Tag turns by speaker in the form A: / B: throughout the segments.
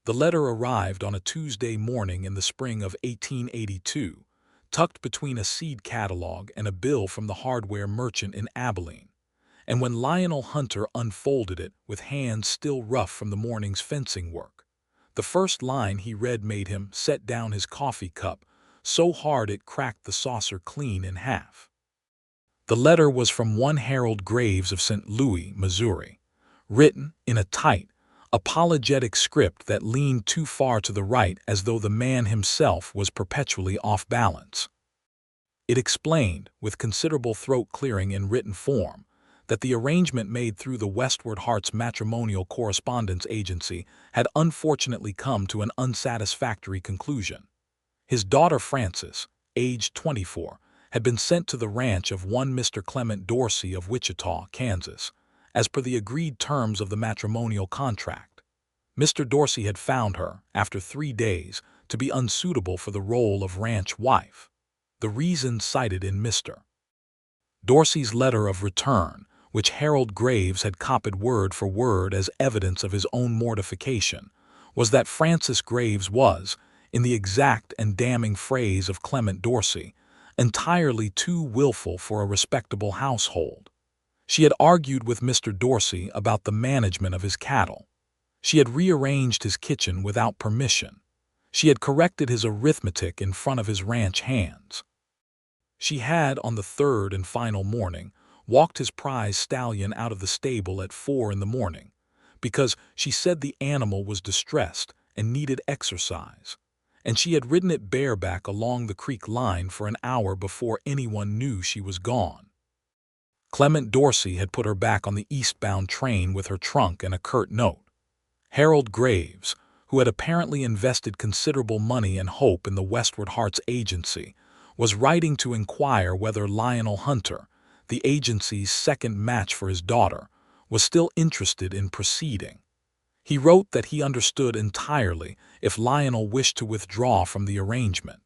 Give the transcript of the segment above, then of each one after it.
A: The letter arrived on a Tuesday morning in the spring of 1882, tucked between a seed catalog and a bill from the hardware merchant in Abilene. And when Lionel Hunter unfolded it, with hands still rough from the morning's fencing work, the first line he read made him set down his coffee cup so hard it cracked the saucer clean in half. The letter was from one Harold Graves of St. Louis, Missouri, written in a tight, apologetic script that leaned too far to the right as though the man himself was perpetually off balance. It explained, with considerable throat-clearing in written form, that the arrangement made through the Westward Hearts Matrimonial Correspondence Agency had unfortunately come to an unsatisfactory conclusion. His daughter Frances, aged 24, had been sent to the ranch of one Mr. Clement Dorsey of Wichita, Kansas, as per the agreed terms of the matrimonial contract. Mr. Dorsey had found her, after 3 days, to be unsuitable for the role of ranch wife. The reason cited in Mr. Dorsey's letter of return, which Harold Graves had copied word for word as evidence of his own mortification, was that Frances Graves was, in the exact and damning phrase of Clement Dorsey, entirely too willful for a respectable household. She had argued with Mr. Dorsey about the management of his cattle. She had rearranged his kitchen without permission. She had corrected his arithmetic in front of his ranch hands. She had, on the third and final morning, walked his prize stallion out of the stable at 4 in the morning, because she said the animal was distressed and needed exercise, and she had ridden it bareback along the creek line for an hour before anyone knew she was gone. Clement Dorsey had put her back on the eastbound train with her trunk and a curt note. Harold Graves, who had apparently invested considerable money and hope in the Westward Hearts Agency, was writing to inquire whether Lionel Hunter, the agency's second match for his daughter, was still interested in proceeding. He wrote that he understood entirely if Lionel wished to withdraw from the arrangement.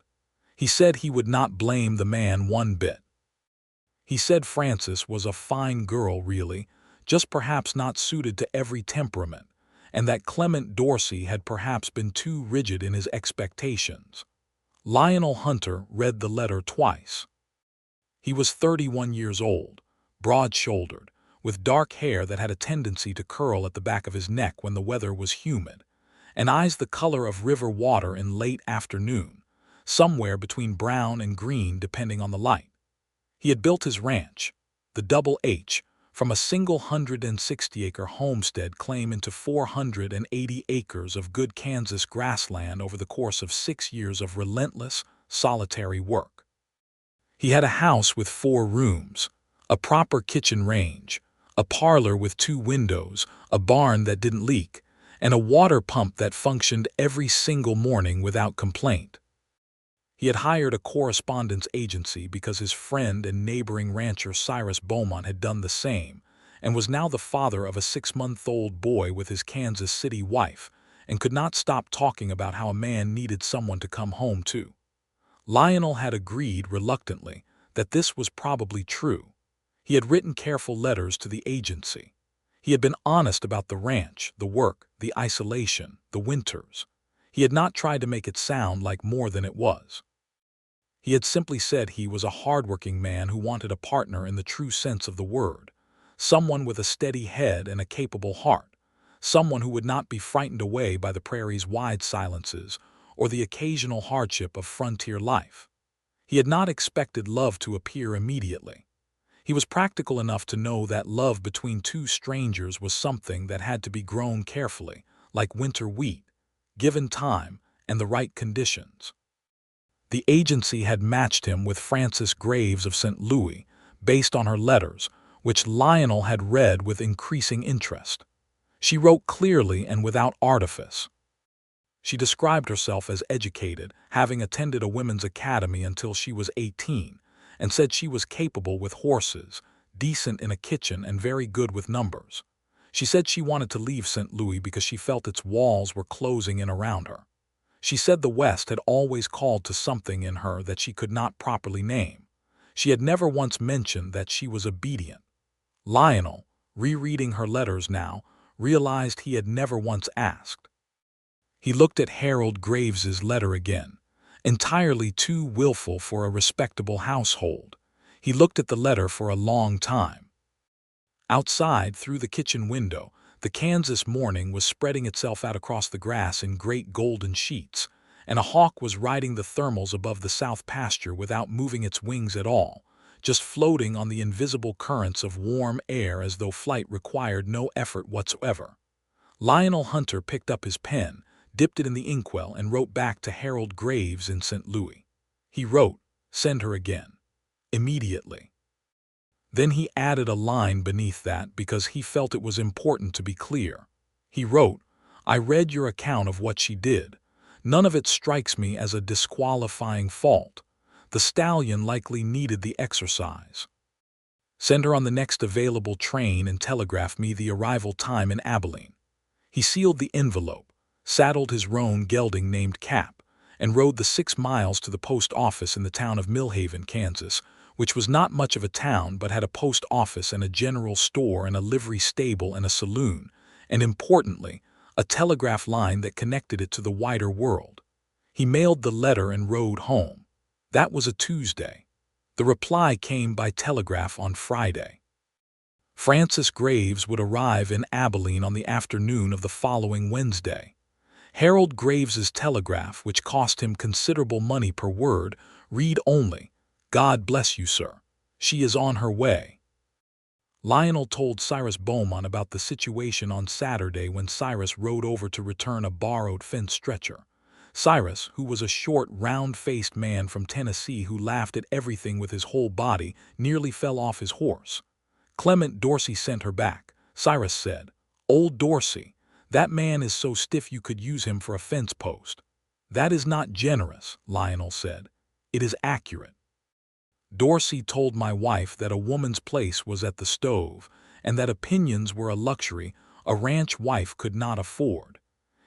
A: He said he would not blame the man one bit. He said Frances was a fine girl really, just perhaps not suited to every temperament, and that Clement Dorsey had perhaps been too rigid in his expectations. Lionel Hunter read the letter twice. He was 31 years old, broad-shouldered, with dark hair that had a tendency to curl at the back of his neck when the weather was humid, and eyes the color of river water in late afternoon, somewhere between brown and green depending on the light. He had built his ranch, the Double H, from a single 160-acre homestead claim into 480 acres of good Kansas grassland over the course of 6 years of relentless, solitary work. He had a house with 4 rooms, a proper kitchen range, a parlor with 2 windows, a barn that didn't leak, and a water pump that functioned every single morning without complaint. He had hired a correspondence agency because his friend and neighboring rancher Cyrus Beaumont had done the same, and was now the father of a 6-month-old boy with his Kansas City wife, and could not stop talking about how a man needed someone to come home to. Lionel had agreed reluctantly that this was probably true. He had written careful letters to the agency. He had been honest about the ranch, the work, the isolation, the winters. He had not tried to make it sound like more than it was. He had simply said he was a hard-working man who wanted a partner in the true sense of the word, someone with a steady head and a capable heart, someone who would not be frightened away by the prairie's wide silences or the occasional hardship of frontier life. He had not expected love to appear immediately. He was practical enough to know that love between 2 strangers was something that had to be grown carefully, like winter wheat, given time and the right conditions. The agency had matched him with Frances Graves of St. Louis, based on her letters, which Lionel had read with increasing interest. She wrote clearly and without artifice. She described herself as educated, having attended a women's academy until she was 18, and said she was capable with horses, decent in a kitchen, and very good with numbers. She said she wanted to leave St. Louis because she felt its walls were closing in around her. She said the West had always called to something in her that she could not properly name. She had never once mentioned that she was obedient. Lionel, rereading her letters now, realized he had never once asked. He looked at Harold Graves's letter again. Entirely too willful for a respectable household. He looked at the letter for a long time. Outside, through the kitchen window, the Kansas morning was spreading itself out across the grass in great golden sheets, and a hawk was riding the thermals above the south pasture without moving its wings at all, just floating on the invisible currents of warm air as though flight required no effort whatsoever. Lionel Hunter picked up his pen, dipped it in the inkwell, and wrote back to Harold Graves in St. Louis. He wrote, "Send her again. Immediately." Then he added a line beneath that because he felt it was important to be clear. He wrote, "I read your account of what she did. None of it strikes me as a disqualifying fault. The stallion likely needed the exercise. Send her on the next available train and telegraph me the arrival time in Abilene." He sealed the envelope, saddled his roan gelding named Cap, and rode the 6 miles to the post office in the town of Millhaven, Kansas, which was not much of a town but had a post office and a general store and a livery stable and a saloon, and importantly, a telegraph line that connected it to the wider world. He mailed the letter and rode home. That was a Tuesday. The reply came by telegraph on Friday. Francis Graves would arrive in Abilene on the afternoon of the following Wednesday. Harold Graves's telegraph, which cost him considerable money per word, read only, "God bless you, sir. She is on her way." Lionel told Cyrus Beaumont about the situation on Saturday when Cyrus rode over to return a borrowed fence stretcher. Cyrus, who was a short, round-faced man from Tennessee who laughed at everything with his whole body, nearly fell off his horse. Clement Dorsey sent her back. Cyrus said, "Old Dorsey, that man is so stiff you could use him for a fence post." "That is not generous," Lionel said. "It is accurate. Dorsey told my wife that a woman's place was at the stove, and that opinions were a luxury a ranch wife could not afford.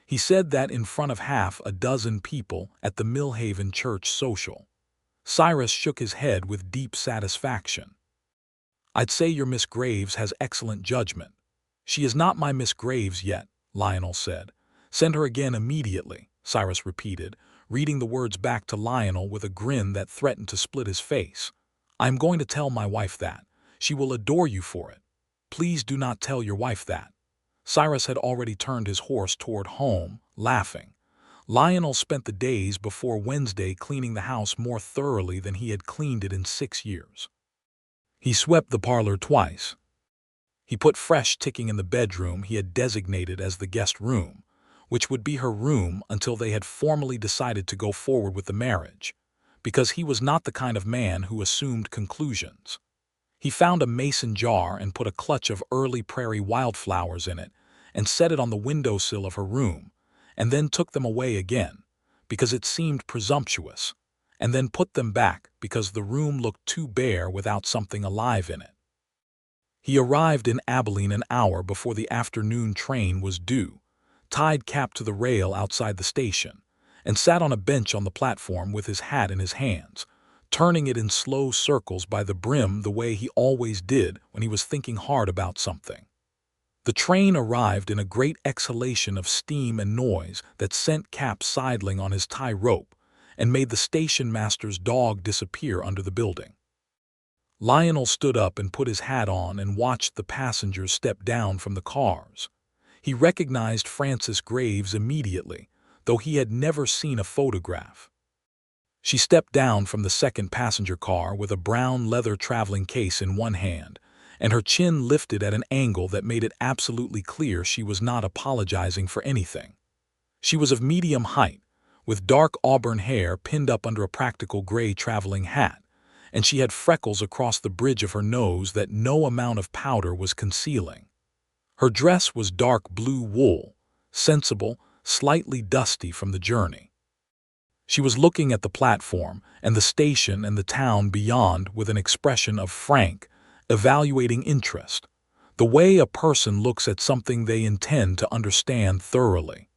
A: He said that in front of half a dozen people at the Millhaven church social." Cyrus shook his head with deep satisfaction. "I'd say your Miss Graves has excellent judgment." "She is not my Miss Graves yet," Lionel said. "Send her again immediately," Cyrus repeated, reading the words back to Lionel with a grin that threatened to split his face. "I am going to tell my wife that. She will adore you for it. Please do not tell your wife that." Cyrus had already turned his horse toward home, laughing. Lionel spent the days before Wednesday cleaning the house more thoroughly than he had cleaned it in 6 years. He swept the parlor twice. He put fresh ticking in the bedroom he had designated as the guest room, which would be her room until they had formally decided to go forward with the marriage, because he was not the kind of man who assumed conclusions. He found a mason jar and put a clutch of early prairie wildflowers in it and set it on the windowsill of her room, and then took them away again, because it seemed presumptuous, and then put them back because the room looked too bare without something alive in it. He arrived in Abilene an hour before the afternoon train was due, tied Cap to the rail outside the station, and sat on a bench on the platform with his hat in his hands, turning it in slow circles by the brim the way he always did when he was thinking hard about something. The train arrived in a great exhalation of steam and noise that sent Cap sidling on his tie rope and made the station master's dog disappear under the building. Lionel stood up and put his hat on and watched the passengers step down from the cars. He recognized Francis Graves immediately, though he had never seen a photograph. She stepped down from the second passenger car with a brown leather traveling case in one hand, and her chin lifted at an angle that made it absolutely clear she was not apologizing for anything. She was of medium height, with dark auburn hair pinned up under a practical gray traveling hat, and she had freckles across the bridge of her nose that no amount of powder was concealing. Her dress was dark blue wool, sensible, slightly dusty from the journey. She was looking at the platform and the station and the town beyond with an expression of frank, evaluating interest, the way a person looks at something they intend to understand thoroughly.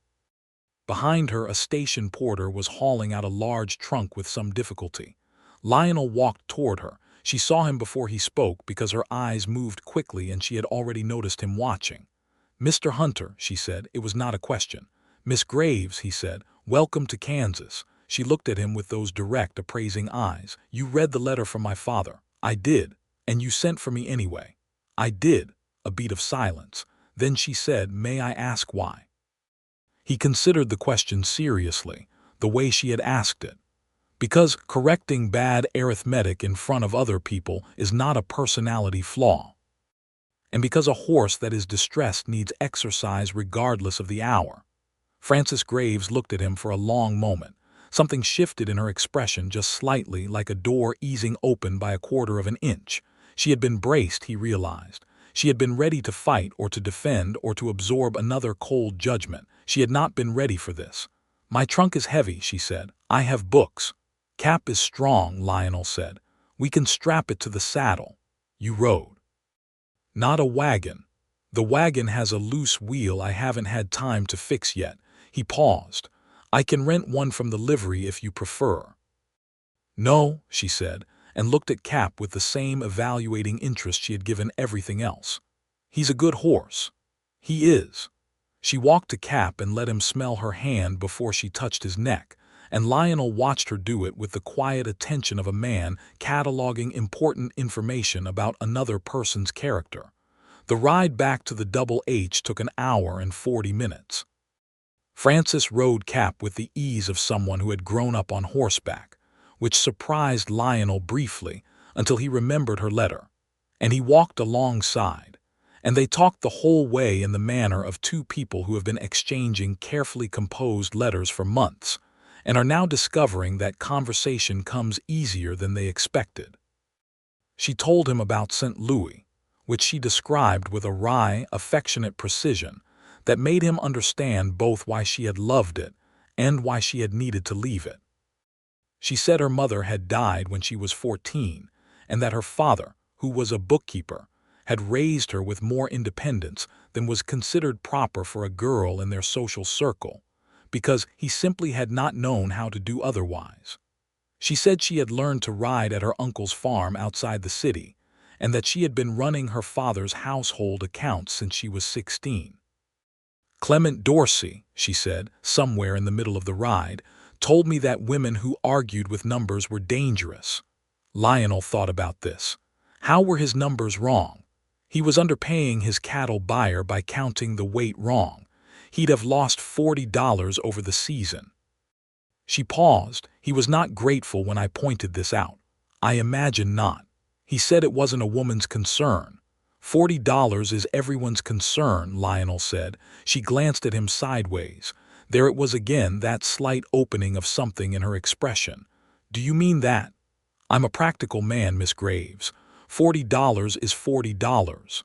A: Behind her, a station porter was hauling out a large trunk with some difficulty. Lionel walked toward her. She saw him before he spoke because her eyes moved quickly and she had already noticed him watching. "Mr. Hunter," she said. It was not a question. "Miss Graves," he said, "welcome to Kansas." She looked at him with those direct, appraising eyes. "You read the letter from my father." "I did." "And you sent for me anyway." "I did." A beat of silence. Then she said, "May I ask why?" He considered the question seriously, the way she had asked it. Because correcting bad arithmetic in front of other people is not a personality flaw. And because a horse that is distressed needs exercise regardless of the hour. Frances Graves looked at him for a long moment. Something shifted in her expression just slightly, like a door easing open by a quarter of an inch. She had been braced, he realized. She had been ready to fight or to defend or to absorb another cold judgment. She had not been ready for this. "My trunk is heavy," she said. "I have books." "Cap is strong," Lionel said. "We can strap it to the saddle." "You rode." "Not a wagon. The wagon has a loose wheel I haven't had time to fix yet." He paused. "I can rent one from the livery if you prefer." "No," she said, and looked at Cap with the same evaluating interest she had given everything else. "He's a good horse." "He is." She walked to Cap and let him smell her hand before she touched his neck, and Lionel watched her do it with the quiet attention of a man cataloging important information about another person's character. The ride back to the Double H took an hour and 40 minutes. Frances rode Cap with the ease of someone who had grown up on horseback, which surprised Lionel briefly until he remembered her letter, and he walked alongside, and they talked the whole way in the manner of two people who have been exchanging carefully composed letters for months, and are now discovering that conversation comes easier than they expected. She told him about St. Louis, which she described with a wry, affectionate precision that made him understand both why she had loved it and why she had needed to leave it. She said her mother had died when she was 14, and that her father, who was a bookkeeper, had raised her with more independence than was considered proper for a girl in their social circle, because he simply had not known how to do otherwise. She said she had learned to ride at her uncle's farm outside the city, and that she had been running her father's household accounts since she was 16. "Clement Dorsey," she said, somewhere in the middle of the ride, "told me that women who argued with numbers were dangerous." Lionel thought about this. How were his numbers wrong? He was underpaying his cattle buyer by counting the weight wrong. He'd have lost $40 over the season. She paused. "He was not grateful when I pointed this out." "I imagine not. He said it wasn't a woman's concern." $40 is everyone's concern," Lionel said. She glanced at him sideways. There it was again, that slight opening of something in her expression. "Do you mean that?" "I'm a practical man, Miss Graves. $40 is $40.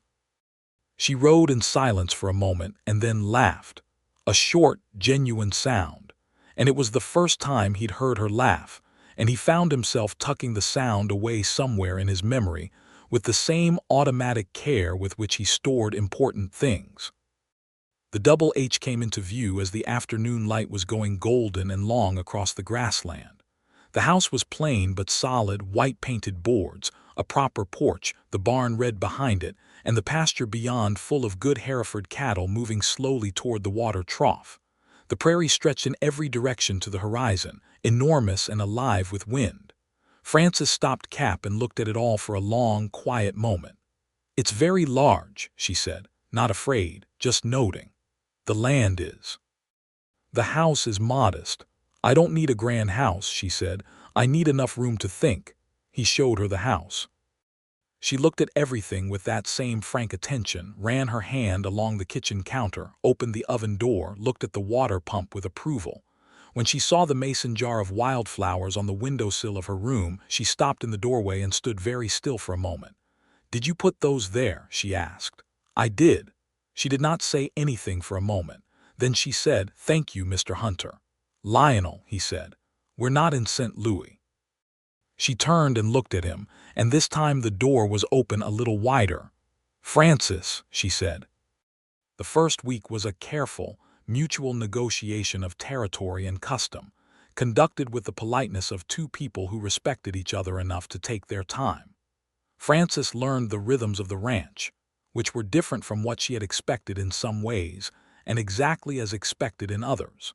A: She rode in silence for a moment and then laughed. A short, genuine sound. And it was the first time he'd heard her laugh, and he found himself tucking the sound away somewhere in his memory with the same automatic care with which he stored important things. The Double H came into view as the afternoon light was going golden and long across the grassland. The house was plain but solid, white-painted boards, a proper porch, the barn red behind it, and the pasture beyond full of good Hereford cattle moving slowly toward the water trough. The prairie stretched in every direction to the horizon, enormous and alive with wind. Frances stopped Cap and looked at it all for a long, quiet moment. "It's very large," she said, not afraid, just noting. "The land is." "The house is modest. I don't need a grand house," she said. "I need enough room to think." He showed her the house. She looked at everything with that same frank attention, ran her hand along the kitchen counter, opened the oven door, looked at the water pump with approval. When she saw the mason jar of wildflowers on the windowsill of her room, she stopped in the doorway and stood very still for a moment. "Did you put those there?" she asked. "I did." She did not say anything for a moment. Then she said, "Thank you, Mr. Hunter." "Lionel," he said, "we're not in St. Louis." She turned and looked at him, and this time the door was open a little wider. "Frances," she said. The first week was a careful, mutual negotiation of territory and custom, conducted with the politeness of two people who respected each other enough to take their time. Frances learned the rhythms of the ranch, which were different from what she had expected in some ways, and exactly as expected in others.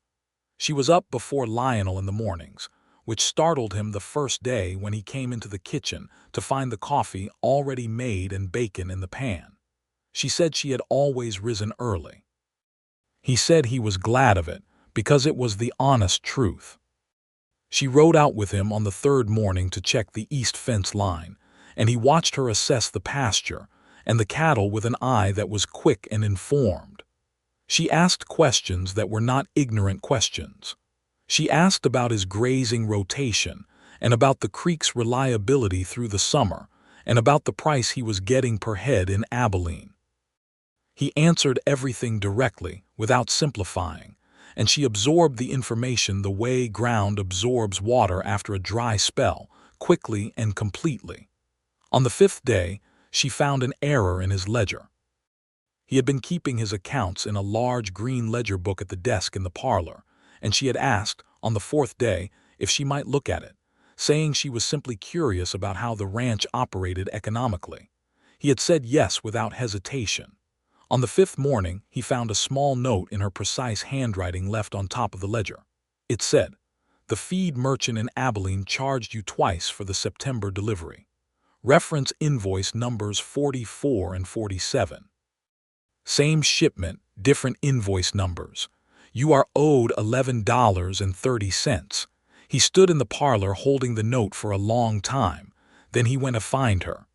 A: She was up before Lionel in the mornings, which startled him the first day when he came into the kitchen to find the coffee already made and bacon in the pan. She said she had always risen early. He said he was glad of it, because it was the honest truth. She rode out with him on the third morning to check the east fence line, and he watched her assess the pasture and the cattle with an eye that was quick and informed. She asked questions that were not ignorant questions. She asked about his grazing rotation, and about the creek's reliability through the summer, and about the price he was getting per head in Abilene. He answered everything directly, without simplifying, and she absorbed the information the way ground absorbs water after a dry spell, quickly and completely. On the fifth day, she found an error in his ledger. He had been keeping his accounts in a large green ledger book at the desk in the parlor, and she had asked, on the fourth day, if she might look at it, saying she was simply curious about how the ranch operated economically. He had said yes without hesitation. On the fifth morning, he found a small note in her precise handwriting left on top of the ledger. It said, "The feed merchant in Abilene charged you twice for the September delivery. Reference invoice numbers 44 and 47. Same shipment, different invoice numbers. You are owed $11.30. He stood in the parlor holding the note for a long time. Then he went to find her.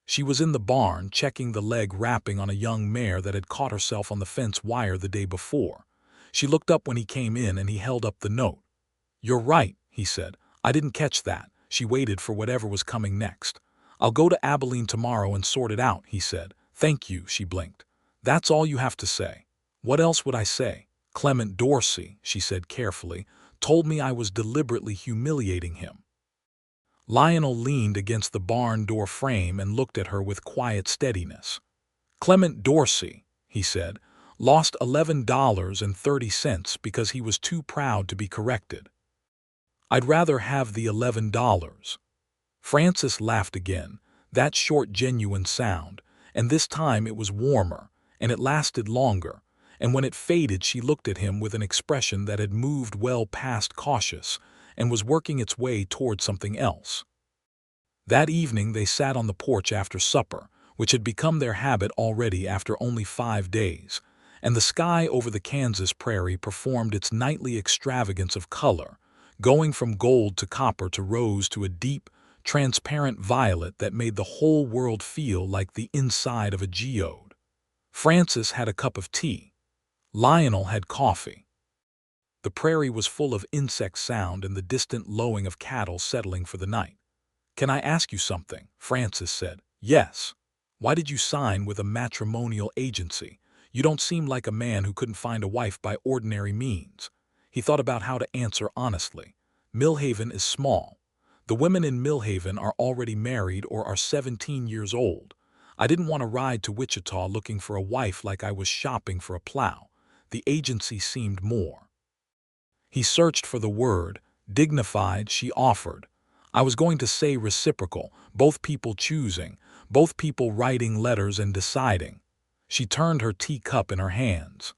A: She was in the barn checking the leg wrapping on a young mare that had caught herself on the fence wire the day before. She looked up when he came in and he held up the note. "You're right," he said. "I didn't catch that." She waited for whatever was coming next. "I'll go to Abilene tomorrow and sort it out," he said. "Thank you," she blinked. "That's all you have to say." "What else would I say?" "Clement Dorsey," she said carefully, "told me I was deliberately humiliating him." Lionel leaned against the barn door frame and looked at her with quiet steadiness. "Clement Dorsey," he said, "lost $11.30 because he was too proud to be corrected. I'd rather have the $11. Francis laughed again, that short genuine sound, and this time it was warmer, and it lasted longer, and when it faded she looked at him with an expression that had moved well past cautious and was working its way toward something else. That evening they sat on the porch after supper, which had become their habit already after only 5 days, and the sky over the Kansas prairie performed its nightly extravagance of color, going from gold to copper to rose to a deep, transparent violet that made the whole world feel like the inside of a geode. Francis had a cup of tea. Lionel had coffee. The prairie was full of insect sound and the distant lowing of cattle settling for the night. "Can I ask you something?" Francis said. "Yes." "Why did you sign with a matrimonial agency? You don't seem like a man who couldn't find a wife by ordinary means." He thought about how to answer honestly. "Millhaven is small. The women in Millhaven are already married or are 17 years old. I didn't want to ride to Wichita looking for a wife like I was shopping for a plow. The agency seemed more." He searched for the word. "Dignified," she offered. "I was going to say reciprocal, both people choosing, both people writing letters and deciding." She turned her teacup in her hands.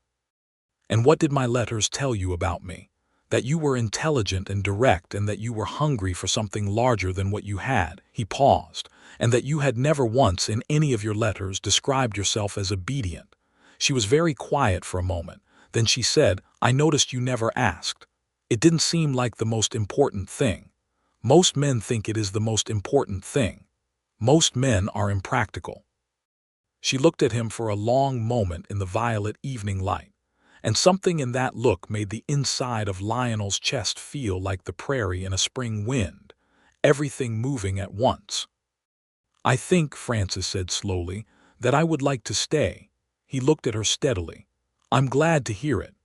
A: "And what did my letters tell you about me? That you were intelligent and direct and that you were hungry for something larger than what you had." He paused. "And that you had never once in any of your letters described yourself as obedient." She was very quiet for a moment. Then she said, "I noticed you never asked. It didn't seem like the most important thing. Most men think it is the most important thing. Most men are impractical." She looked at him for a long moment in the violet evening light, and something in that look made the inside of Lionel's chest feel like the prairie in a spring wind, everything moving at once. "I think," Francis said slowly, "that I would like to stay." He looked at her steadily. "I'm glad to hear it."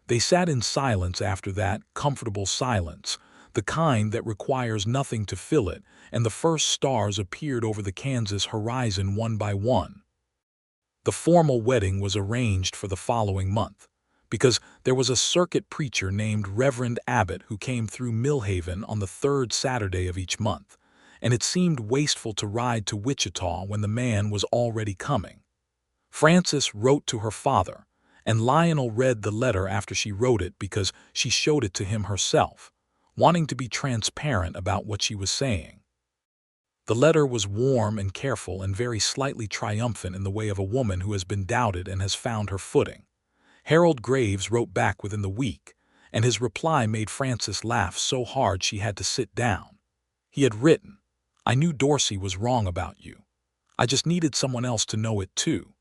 A: They sat in silence after that, comfortable silence, the kind that requires nothing to fill it, and the first stars appeared over the Kansas horizon one by one. The formal wedding was arranged for the following month, because there was a circuit preacher named Reverend Abbott who came through Millhaven on the third Saturday of each month, and it seemed wasteful to ride to Wichita when the man was already coming. Francis wrote to her father, and Lionel read the letter after she wrote it because she showed it to him herself, wanting to be transparent about what she was saying. The letter was warm and careful and very slightly triumphant in the way of a woman who has been doubted and has found her footing. Harold Graves wrote back within the week, and his reply made Frances laugh so hard she had to sit down. He had written, "I knew Dorsey was wrong about you. I just needed someone else to know it too."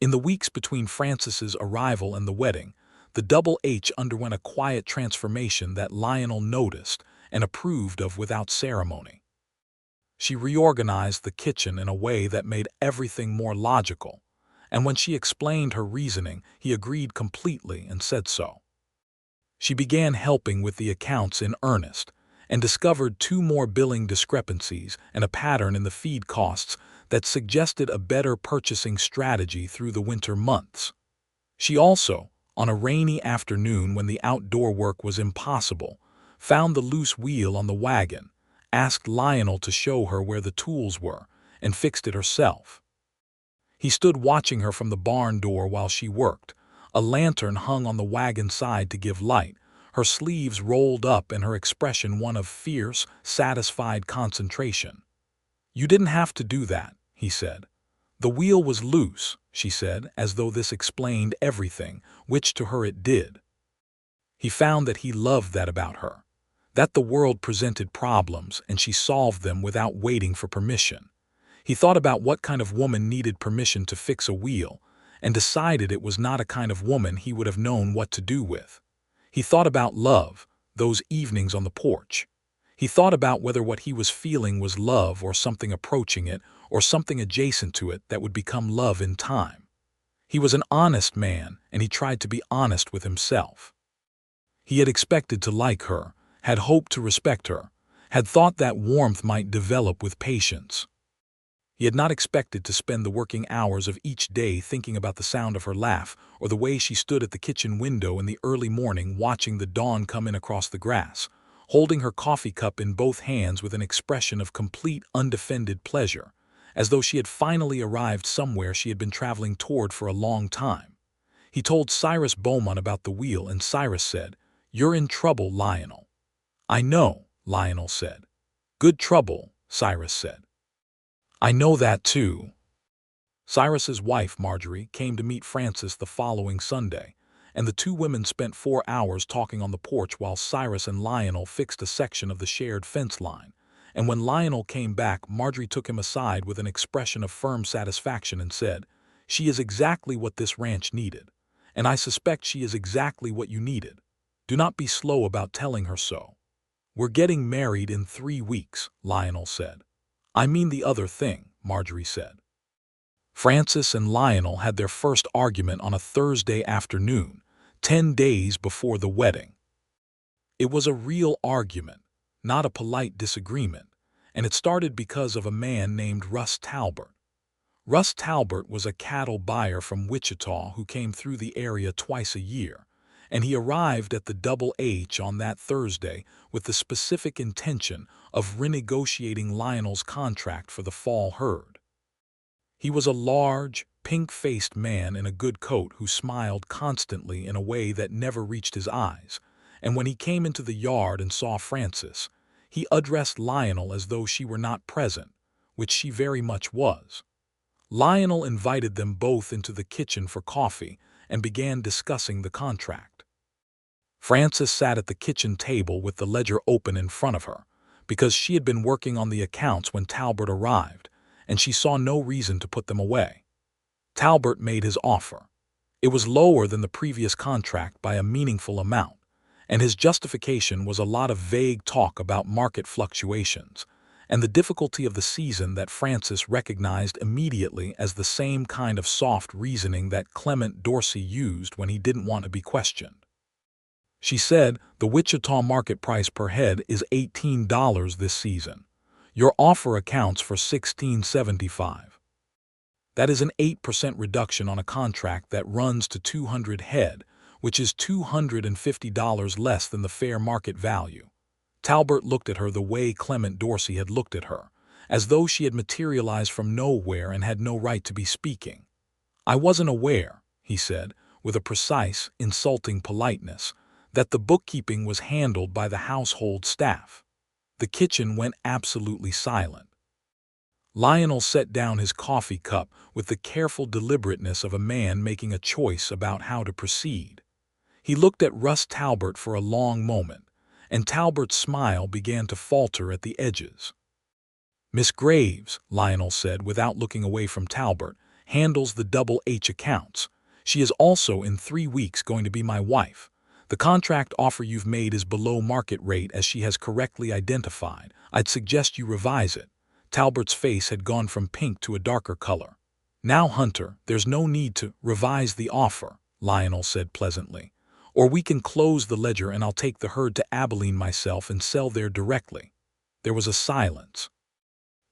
A: In the weeks between Frances's arrival and the wedding, the Double H underwent a quiet transformation that Lionel noticed and approved of without ceremony. She reorganized the kitchen in a way that made everything more logical, and when she explained her reasoning, he agreed completely and said so. She began helping with the accounts in earnest, and discovered 2 more billing discrepancies and a pattern in the feed costs that suggested a better purchasing strategy through the winter months. She also, on a rainy afternoon when the outdoor work was impossible, found the loose wheel on the wagon, asked Lionel to show her where the tools were, and fixed it herself. He stood watching her from the barn door while she worked, a lantern hung on the wagon side to give light, her sleeves rolled up and her expression one of fierce, satisfied concentration. "You didn't have to do that," he said. "The wheel was loose," she said, as though this explained everything, which to her it did. He found that he loved that about her, that the world presented problems and she solved them without waiting for permission. He thought about what kind of woman needed permission to fix a wheel, and decided it was not a kind of woman he would have known what to do with. He thought about love, those evenings on the porch. He thought about whether what he was feeling was love or something approaching it, or something adjacent to it that would become love in time. He was an honest man, and he tried to be honest with himself. He had expected to like her, had hoped to respect her, had thought that warmth might develop with patience. He had not expected to spend the working hours of each day thinking about the sound of her laugh or the way she stood at the kitchen window in the early morning watching the dawn come in across the grass, holding her coffee cup in both hands with an expression of complete undefended pleasure, as though she had finally arrived somewhere she had been traveling toward for a long time. He told Cyrus Beaumont about the wheel, and Cyrus said, "You're in trouble, Lionel." "I know," Lionel said. "Good trouble," Cyrus said. "I know that too." Cyrus's wife, Marjorie, came to meet Frances the following Sunday, and the 2 women spent 4 hours talking on the porch while Cyrus and Lionel fixed a section of the shared fence line. And when Lionel came back, Marjorie took him aside with an expression of firm satisfaction and said, "She is exactly what this ranch needed, and I suspect she is exactly what you needed. Do not be slow about telling her so." "We're getting married in 3 weeks, Lionel said. "I mean the other thing," Marjorie said. Frances and Lionel had their first argument on a Thursday afternoon, 10 days before the wedding. It was a real argument, not a polite disagreement, and it started because of a man named Russ Talbert. Russ Talbert was a cattle buyer from Wichita who came through the area twice a year, and he arrived at the Double H on that Thursday with the specific intention of renegotiating Lionel's contract for the fall herd. He was a large, pink-faced man in a good coat who smiled constantly in a way that never reached his eyes, and when he came into the yard and saw Frances, he addressed Lionel as though she were not present, which she very much was. Lionel invited them both into the kitchen for coffee and began discussing the contract. Frances sat at the kitchen table with the ledger open in front of her, because she had been working on the accounts when Talbert arrived, and she saw no reason to put them away. Talbert made his offer. It was lower than the previous contract by a meaningful amount, and his justification was a lot of vague talk about market fluctuations and the difficulty of the season that Frances recognized immediately as the same kind of soft reasoning that Clement Dorsey used when he didn't want to be questioned. She said, "The Wichita market price per head is $18 this season. Your offer accounts for $16.75. That is an 8% reduction on a contract that runs to 200 head, which is $250 less than the fair market value." Talbert looked at her the way Clement Dorsey had looked at her, as though she had materialized from nowhere and had no right to be speaking. "I wasn't aware," he said, with a precise, insulting politeness, that the bookkeeping was handled by the household staff. The kitchen went absolutely silent. Lionel set down his coffee cup with the careful deliberateness of a man making a choice about how to proceed. He looked at Russ Talbot for a long moment, and Talbert's smile began to falter at the edges. "Miss Graves," Lionel said without looking away from Talbot, "handles the Double H accounts. She is also in 3 weeks going to be my wife. The contract offer you've made is below market rate, as she has correctly identified. I'd suggest you revise it." Talbert's face had gone from pink to a darker color. "Now, Hunter, there's no need to revise the offer," Lionel said pleasantly. "Or we can close the ledger and I'll take the herd to Abilene myself and sell there directly." There was a silence.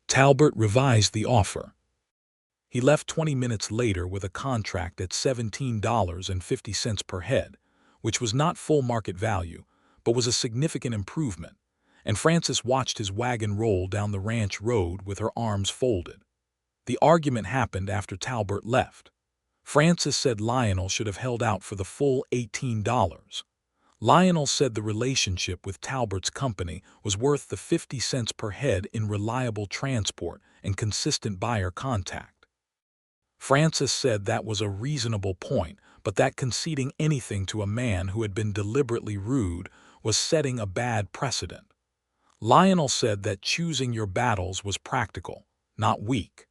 A: Talbot revised the offer. He left 20 minutes later with a contract at $17.50 per head, which was not full market value, but was a significant improvement, and Frances watched his wagon roll down the ranch road with her arms folded. The argument happened after Talbot left. Frances said Lionel should have held out for the full $18. Lionel said the relationship with Talbert's company was worth the 50 cents per head in reliable transport and consistent buyer contact. Frances said that was a reasonable point, but that conceding anything to a man who had been deliberately rude was setting a bad precedent. Lionel said that choosing your battles was practical, not weak.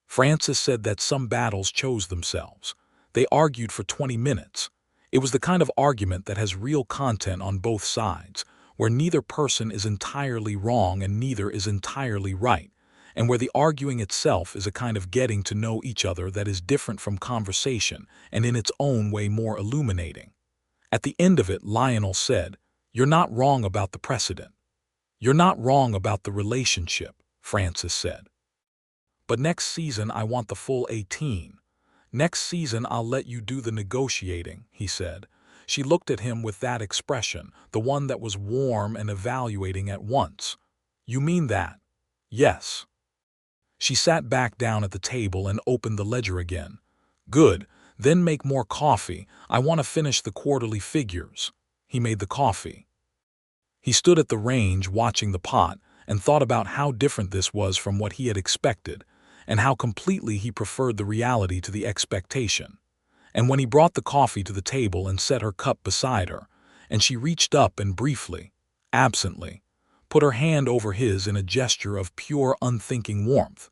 A: Frances said that some battles chose themselves. They argued for 20 minutes. It was the kind of argument that has real content on both sides, where neither person is entirely wrong and neither is entirely right, and where the arguing itself is a kind of getting to know each other that is different from conversation and in its own way more illuminating. At the end of it, Lionel said, "You're not wrong about the precedent. You're not wrong about the relationship," Frances said. "But next season I want the full 18. Next season I'll let you do the negotiating," he said. She looked at him with that expression, the one that was warm and evaluating at once. "You mean that?" "Yes." She sat back down at the table and opened the ledger again. "Good, then make more coffee. I want to finish the quarterly figures." He made the coffee. He stood at the range watching the pot and thought about how different this was from what he had expected, and how completely he preferred the reality to the expectation. And when he brought the coffee to the table and set her cup beside her, and she reached up and briefly, absently, put her hand over his in a gesture of pure unthinking warmth,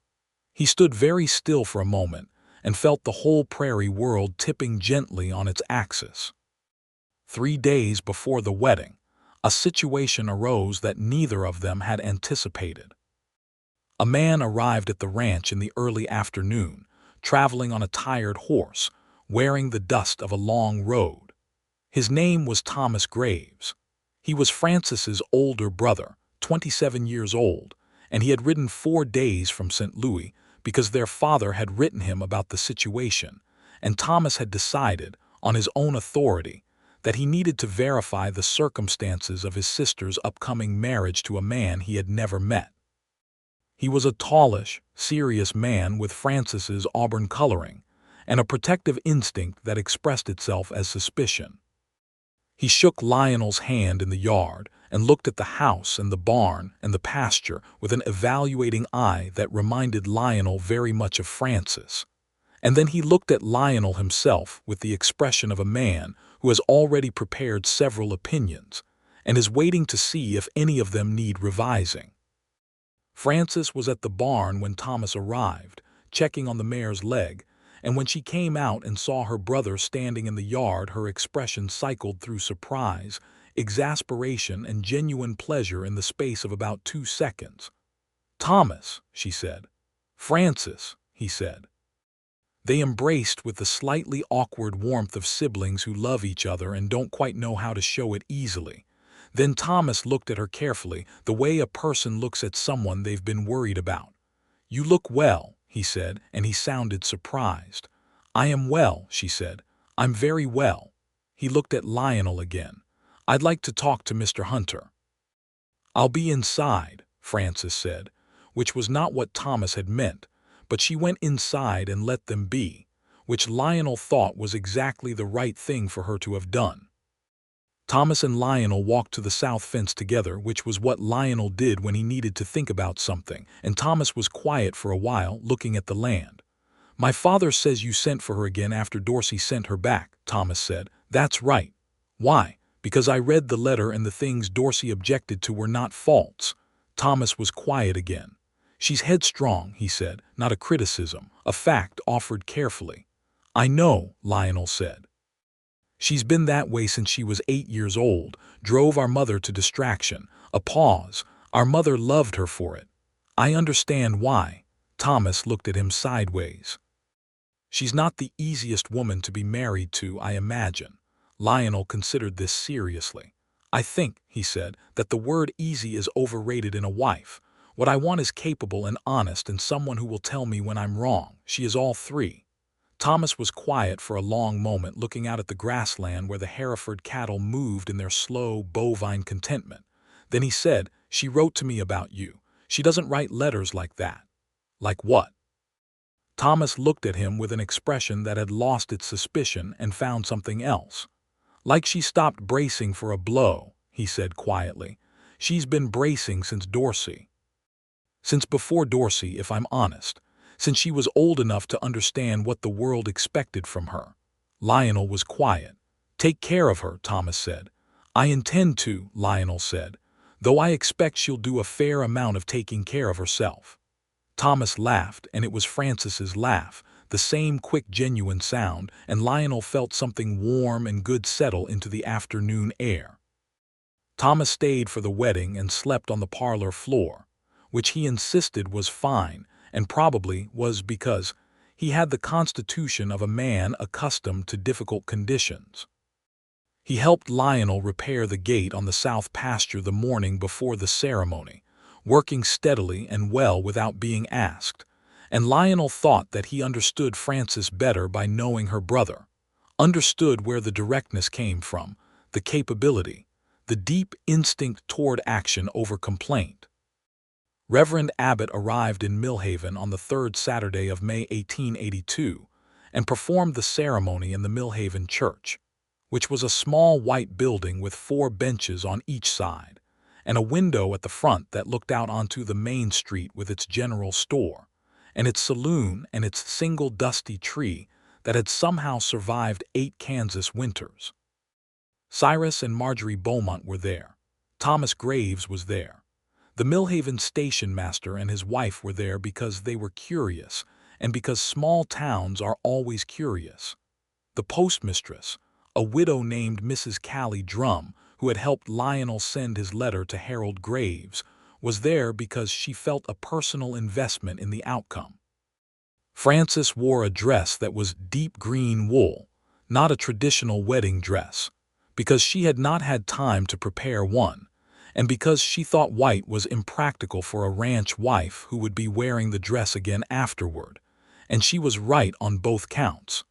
A: he stood very still for a moment and felt the whole prairie world tipping gently on its axis. 3 days before the wedding, a situation arose that neither of them had anticipated. A man arrived at the ranch in the early afternoon, traveling on a tired horse, wearing the dust of a long road. His name was Thomas Graves. He was Frances's older brother, 27 years old, and he had ridden 4 days from St. Louis because their father had written him about the situation, and Thomas had decided, on his own authority, that he needed to verify the circumstances of his sister's upcoming marriage to a man he had never met. He was a tallish, serious man with Frances's auburn coloring, and a protective instinct that expressed itself as suspicion. He shook Lionel's hand in the yard and looked at the house and the barn and the pasture with an evaluating eye that reminded Lionel very much of Frances. And then he looked at Lionel himself with the expression of a man who has already prepared several opinions and is waiting to see if any of them need revising. Frances was at the barn when Thomas arrived, checking on the mare's leg, and when she came out and saw her brother standing in the yard, her expression cycled through surprise, exasperation, and genuine pleasure in the space of about 2 seconds. "Thomas," she said. "Frances," he said. They embraced with the slightly awkward warmth of siblings who love each other and don't quite know how to show it easily. Then Thomas looked at her carefully, the way a person looks at someone they've been worried about. "You look well," he said, and he sounded surprised. "I am well," she said. "I'm very well." He looked at Lionel again. "I'd like to talk to Mr. Hunter." "I'll be inside," Frances said, which was not what Thomas had meant, but she went inside and let them be. which Lionel thought was exactly the right thing for her to have done. Thomas and Lionel walked to the south fence together, which was what Lionel did when he needed to think about something, and Thomas was quiet for a while, looking at the land. "My father says you sent for her again after Dorsey sent her back," Thomas said. "That's right." "Why?" "Because I read the letter and the things Dorsey objected to were not faults." Thomas was quiet again. "She's headstrong," he said, "not a criticism, a fact offered carefully." "I know," Lionel said. "She's been that way since she was 8 years old, drove our mother to distraction." A pause. "Our mother loved her for it." "I understand why." Thomas looked at him sideways. "She's not the easiest woman to be married to, I imagine." Lionel considered this seriously. "I think," he said, "that the word easy is overrated in a wife. What I want is capable and honest and someone who will tell me when I'm wrong. She is all three." Thomas was quiet for a long moment, looking out at the grassland where the Hereford cattle moved in their slow, bovine contentment. Then he said, "She wrote to me about you. She doesn't write letters like that." "Like what?" Thomas looked at him with an expression that had lost its suspicion and found something else. "Like she stopped bracing for a blow," he said quietly. "She's been bracing since Dorsey. Since before Dorsey, if I'm honest. Since she was old enough to understand what the world expected from her." Lionel was quiet. "Take care of her," Thomas said. "I intend to," Lionel said, "though I expect she'll do a fair amount of taking care of herself." Thomas laughed, and it was Francis's laugh, the same quick, genuine sound, and Lionel felt something warm and good settle into the afternoon air. Thomas stayed for the wedding and slept on the parlor floor, which he insisted was fine, and probably was because he had the constitution of a man accustomed to difficult conditions. He helped Lionel repair the gate on the south pasture the morning before the ceremony, working steadily and well without being asked, and Lionel thought that he understood Frances better by knowing her brother, understood where the directness came from, the capability, the deep instinct toward action over complaint. Reverend Abbott arrived in Millhaven on the 3rd Saturday of May 1882 and performed the ceremony in the Millhaven Church, which was a small white building with 4 benches on each side, and a window at the front that looked out onto the main street with its general store, and its saloon and its single dusty tree that had somehow survived 8 Kansas winters. Cyrus and Marjorie Beaumont were there. Thomas Graves was there. The Millhaven station master and his wife were there because they were curious, and because small towns are always curious. The postmistress, a widow named Mrs. Callie Drum, who had helped Lionel send his letter to Harold Graves, was there because she felt a personal investment in the outcome. Frances wore a dress that was deep green wool, not a traditional wedding dress, because she had not had time to prepare one, and because she thought white was impractical for a ranch wife who would be wearing the dress again afterward, and she was right on both counts.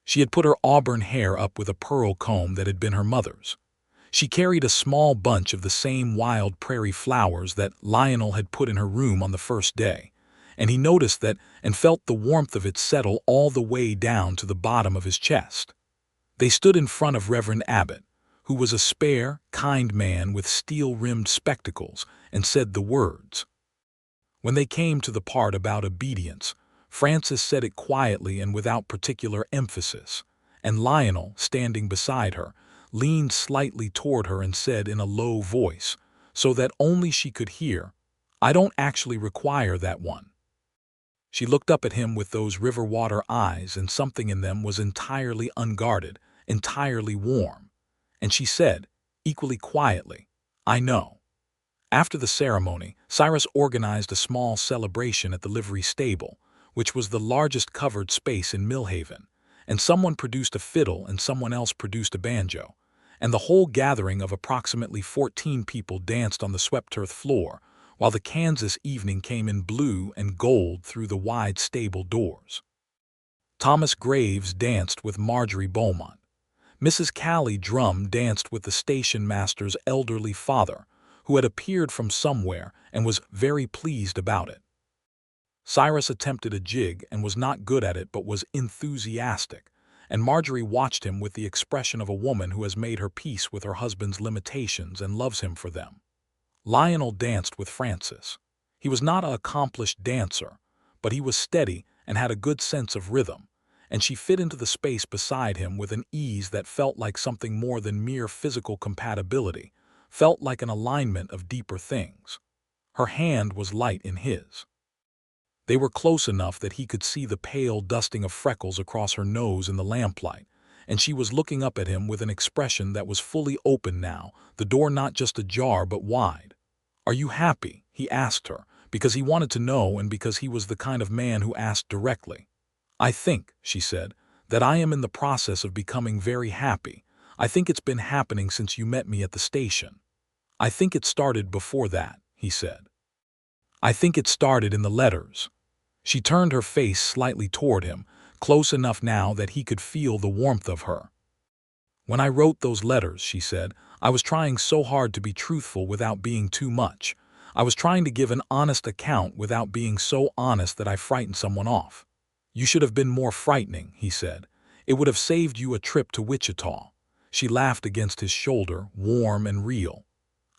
A: She had put her auburn hair up with a pearl comb that had been her mother's. She carried a small bunch of the same wild prairie flowers that Lionel had put in her room on the first day, and he noticed that and felt the warmth of it settle all the way down to the bottom of his chest. They stood in front of Reverend Abbott, who was a spare, kind man with steel-rimmed spectacles, and said the words. When they came to the part about obedience, Frances said it quietly and without particular emphasis, and Lionel, standing beside her, leaned slightly toward her and said in a low voice, so that only she could hear, "I don't actually require that one." She looked up at him with those river-water eyes, and something in them was entirely unguarded, entirely warm. And she said, equally quietly, "I know." After the ceremony, Cyrus organized a small celebration at the livery stable, which was the largest covered space in Millhaven, and someone produced a fiddle and someone else produced a banjo, and the whole gathering of approximately 14 people danced on the swept earth floor, while the Kansas evening came in blue and gold through the wide stable doors. Thomas Graves danced with Marjorie Beaumont. Mrs. Callie Drum danced with the station master's elderly father, who had appeared from somewhere and was very pleased about it. Cyrus attempted a jig and was not good at it but was enthusiastic, and Marjorie watched him with the expression of a woman who has made her peace with her husband's limitations and loves him for them. Lionel danced with Francis. He was not an accomplished dancer, but he was steady and had a good sense of rhythm, and she fit into the space beside him with an ease that felt like something more than mere physical compatibility, felt like an alignment of deeper things. Her hand was light in his. They were close enough that he could see the pale dusting of freckles across her nose in the lamplight, and she was looking up at him with an expression that was fully open now, the door not just ajar but wide. "Are you happy?" he asked her, because he wanted to know and because he was the kind of man who asked directly. "I think," she said, "that I am in the process of becoming very happy. I think it's been happening since you met me at the station." "I think it started before that," he said. "I think it started in the letters." She turned her face slightly toward him, close enough now that he could feel the warmth of her. "When I wrote those letters," she said, "I was trying so hard to be truthful without being too much. I was trying to give an honest account without being so honest that I frightened someone off." "You should have been more frightening," he said. "It would have saved you a trip to Wichita." She laughed against his shoulder, warm and real.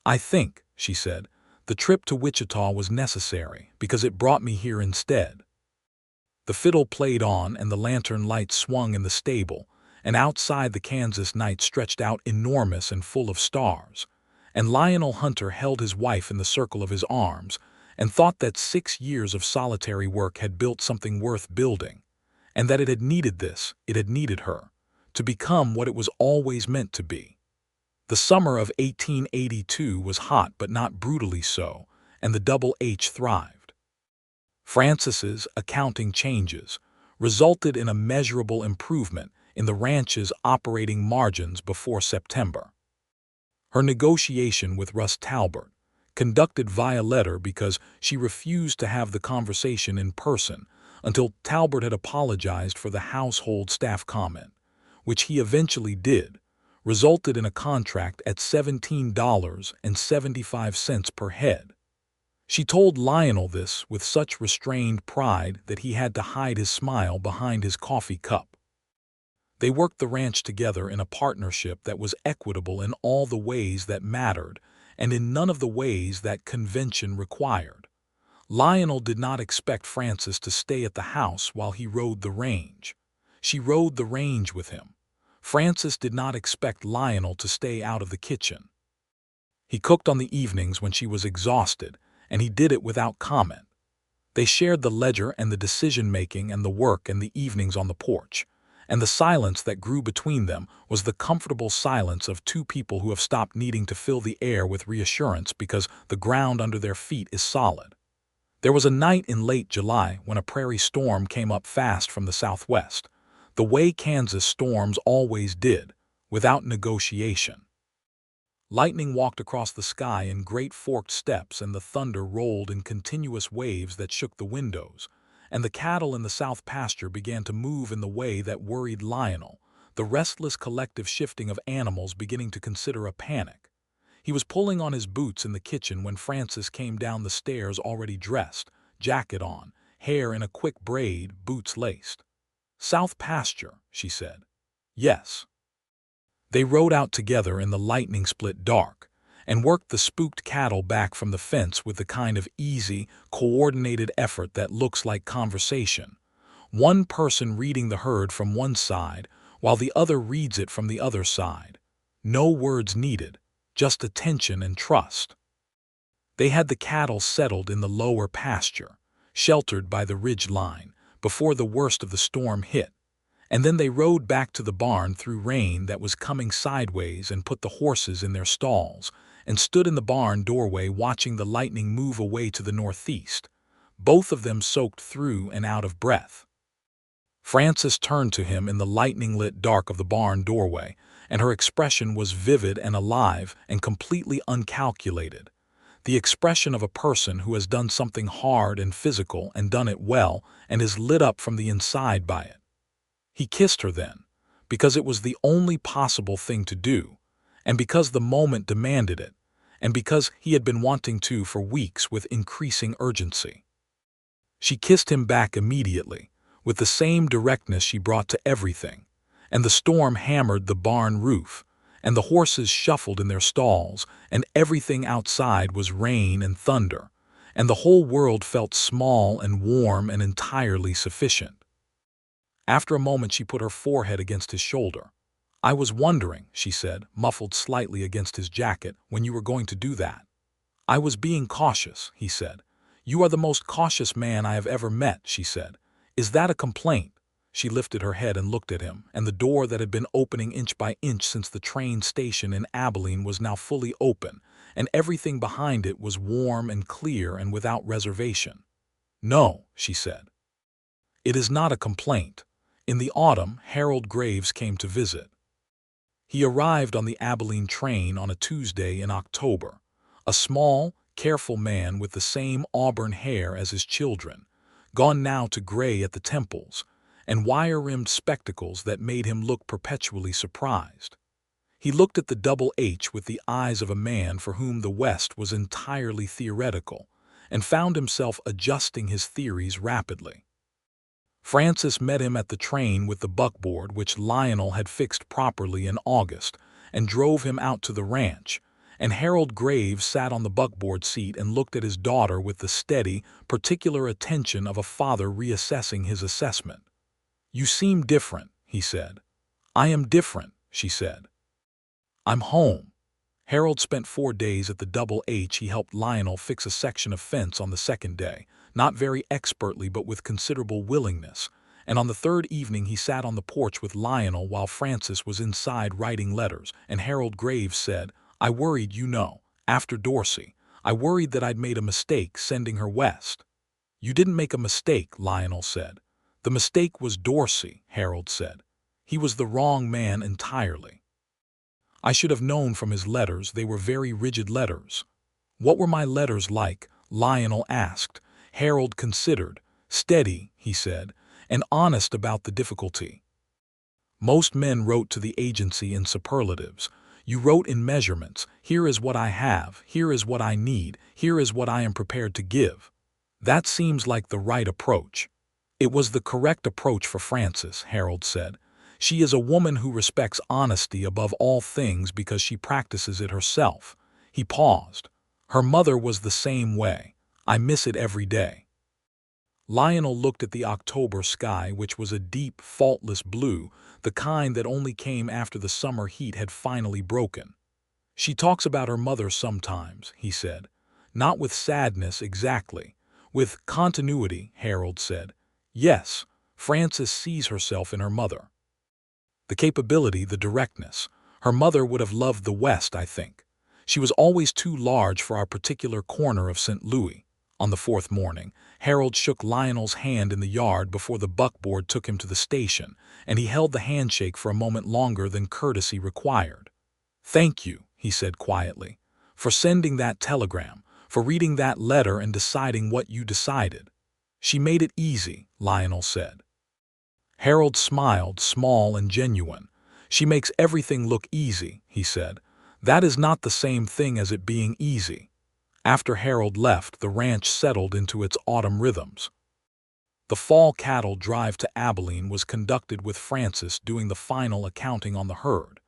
A: "I think," she said, "the trip to Wichita was necessary because it brought me here instead." The fiddle played on and the lantern light swung in the stable, and outside the Kansas night stretched out enormous and full of stars, and Lionel Hunter held his wife in the circle of his arms and thought that 6 years of solitary work had built something worth building, and that it had needed this, it had needed her, to become what it was always meant to be. The summer of 1882 was hot but not brutally so, and the Double H thrived. Francis's accounting changes resulted in a measurable improvement in the ranch's operating margins before September. Her negotiation with Russ Talbert, conducted via letter because she refused to have the conversation in person until Talbert had apologized for the household staff comment, which he eventually did, resulted in a contract at $17.75 per head. She told Lionel this with such restrained pride that he had to hide his smile behind his coffee cup. They worked the ranch together in a partnership that was equitable in all the ways that mattered and in none of the ways that convention required. Lionel did not expect Francis to stay at the house while he rode the range. She rode the range with him. Francis did not expect Lionel to stay out of the kitchen. He cooked on the evenings when she was exhausted, and he did it without comment. They shared the ledger and the decision-making and the work and the evenings on the porch, and the silence that grew between them was the comfortable silence of two people who have stopped needing to fill the air with reassurance because the ground under their feet is solid. There was a night in late July when a prairie storm came up fast from the southwest, the way Kansas storms always did, without negotiation. Lightning walked across the sky in great forked steps, and the thunder rolled in continuous waves that shook the windows, and the cattle in the south pasture began to move in the way that worried Lionel, the restless collective shifting of animals beginning to consider a panic. He was pulling on his boots in the kitchen when Francis came down the stairs already dressed, jacket on, hair in a quick braid, boots laced. "South pasture," she said. "Yes." They rode out together in the lightning-split dark and worked the spooked cattle back from the fence with the kind of easy, coordinated effort that looks like conversation. One person reading the herd from one side while the other reads it from the other side. No words needed, just attention and trust. They had the cattle settled in the lower pasture, sheltered by the ridge line, before the worst of the storm hit, and then they rode back to the barn through rain that was coming sideways and put the horses in their stalls and stood in the barn doorway watching the lightning move away to the northeast, both of them soaked through and out of breath. Francis turned to him in the lightning-lit dark of the barn doorway, and her expression was vivid and alive and completely uncalculated. The expression of a person who has done something hard and physical and done it well and is lit up from the inside by it. He kissed her then, because it was the only possible thing to do, and because the moment demanded it, and because he had been wanting to for weeks with increasing urgency. She kissed him back immediately, with the same directness she brought to everything, and the storm hammered the barn roof, and the horses shuffled in their stalls, and everything outside was rain and thunder, and the whole world felt small and warm and entirely sufficient. After a moment she put her forehead against his shoulder. "I was wondering," she said, muffled slightly against his jacket, "when you were going to do that." "I was being cautious," he said. "You are the most cautious man I have ever met," she said. "Is that a complaint?" She lifted her head and looked at him, and the door that had been opening inch by inch since the train station in Abilene was now fully open, and everything behind it was warm and clear and without reservation. "No," she said. "It is not a complaint. In the autumn, Harold Graves came to visit. He arrived on the Abilene train on a Tuesday in October, a small, careful man with the same auburn hair as his children, gone now to gray at the temples, and wire-rimmed spectacles that made him look perpetually surprised. He looked at the double H with the eyes of a man for whom the West was entirely theoretical, and found himself adjusting his theories rapidly. Francis met him at the train with the buckboard which Lionel had fixed properly in August, and drove him out to the ranch, and Harold Graves sat on the buckboard seat and looked at his daughter with the steady, particular attention of a father reassessing his assessment. "You seem different," he said. "I am different," she said. "I'm home." Harold spent 4 days at the double H. He helped Lionel fix a section of fence on the second day, not very expertly but with considerable willingness, and on the third evening he sat on the porch with Lionel while Francis was inside writing letters, and Harold Graves said, "I worried, you know, after Dorsey. I worried that I'd made a mistake sending her west." "You didn't make a mistake," Lionel said. "The mistake was Dorsey," Harold said. "He was the wrong man entirely. I should have known from his letters. They were very rigid letters." "What were my letters like?" Lionel asked. Harold considered. "Steady," he said, "and honest about the difficulty. Most men wrote to the agency in superlatives. You wrote in measurements. Here is what I have, here is what I need, here is what I am prepared to give. That seems like the right approach." "It was the correct approach for Frances," Harold said. "She is a woman who respects honesty above all things because she practices it herself." He paused. "Her mother was the same way. I miss it every day." Lionel looked at the October sky, which was a deep, faultless blue, the kind that only came after the summer heat had finally broken. "She talks about her mother sometimes," he said. "Not with sadness exactly. With continuity," Harold said. "Yes, Frances sees herself in her mother. The capability, the directness. Her mother would have loved the West, I think. She was always too large for our particular corner of St. Louis." On the fourth morning, Harold shook Lionel's hand in the yard before the buckboard took him to the station, and he held the handshake for a moment longer than courtesy required. "Thank you," he said quietly, "for sending that telegram, for reading that letter and deciding what you decided." "She made it easy," Lionel said. Harold smiled, small and genuine. "She makes everything look easy," he said. "That is not the same thing as it being easy." After Harold left, the ranch settled into its autumn rhythms. The fall cattle drive to Abilene was conducted with Frances doing the final accounting on the herd,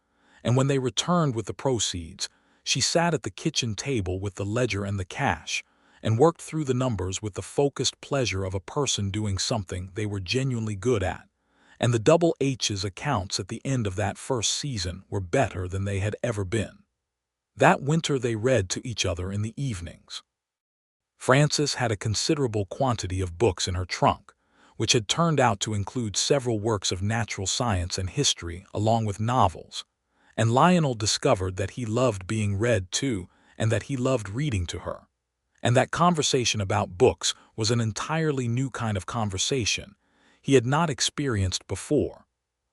A: and when they returned with the proceeds, she sat at the kitchen table with the ledger and the cash, and worked through the numbers with the focused pleasure of a person doing something they were genuinely good at, and the double H's accounts at the end of that first season were better than they had ever been. That winter they read to each other in the evenings. Frances had a considerable quantity of books in her trunk, which had turned out to include several works of natural science and history along with novels, and Lionel discovered that he loved being read to and that he loved reading to her, and that conversation about books was an entirely new kind of conversation he had not experienced before,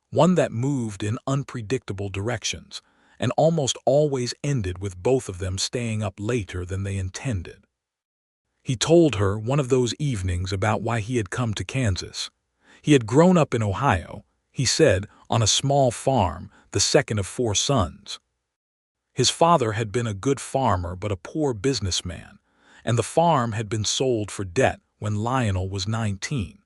A: one that moved in unpredictable directions, and almost always ended with both of them staying up later than they intended. He told her one of those evenings about why he had come to Kansas. He had grown up in Ohio, he said, on a small farm, the second of 4 sons. His father had been a good farmer but a poor businessman, and the farm had been sold for debt when Lionel was 19.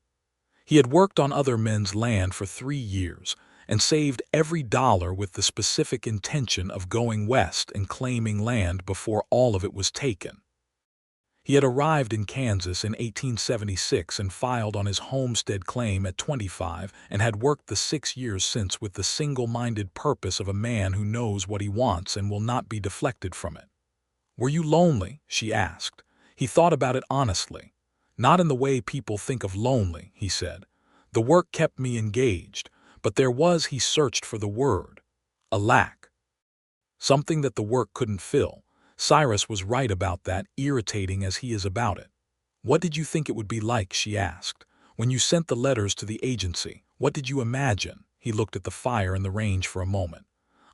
A: He had worked on other men's land for 3 years and saved every dollar with the specific intention of going west and claiming land before all of it was taken. He had arrived in Kansas in 1876 and filed on his homestead claim at 25 and had worked the 6 years since with the single-minded purpose of a man who knows what he wants and will not be deflected from it. "Were you lonely?" she asked. He thought about it honestly. "Not in the way people think of lonely," he said. "The work kept me engaged, but there was," he searched for the word, "a lack. Something that the work couldn't fill." Cyrus was right about that, irritating as he is about it. "What did you think it would be like?" she asked. "When you sent the letters to the agency, what did you imagine?" He looked at the fire in the range for a moment.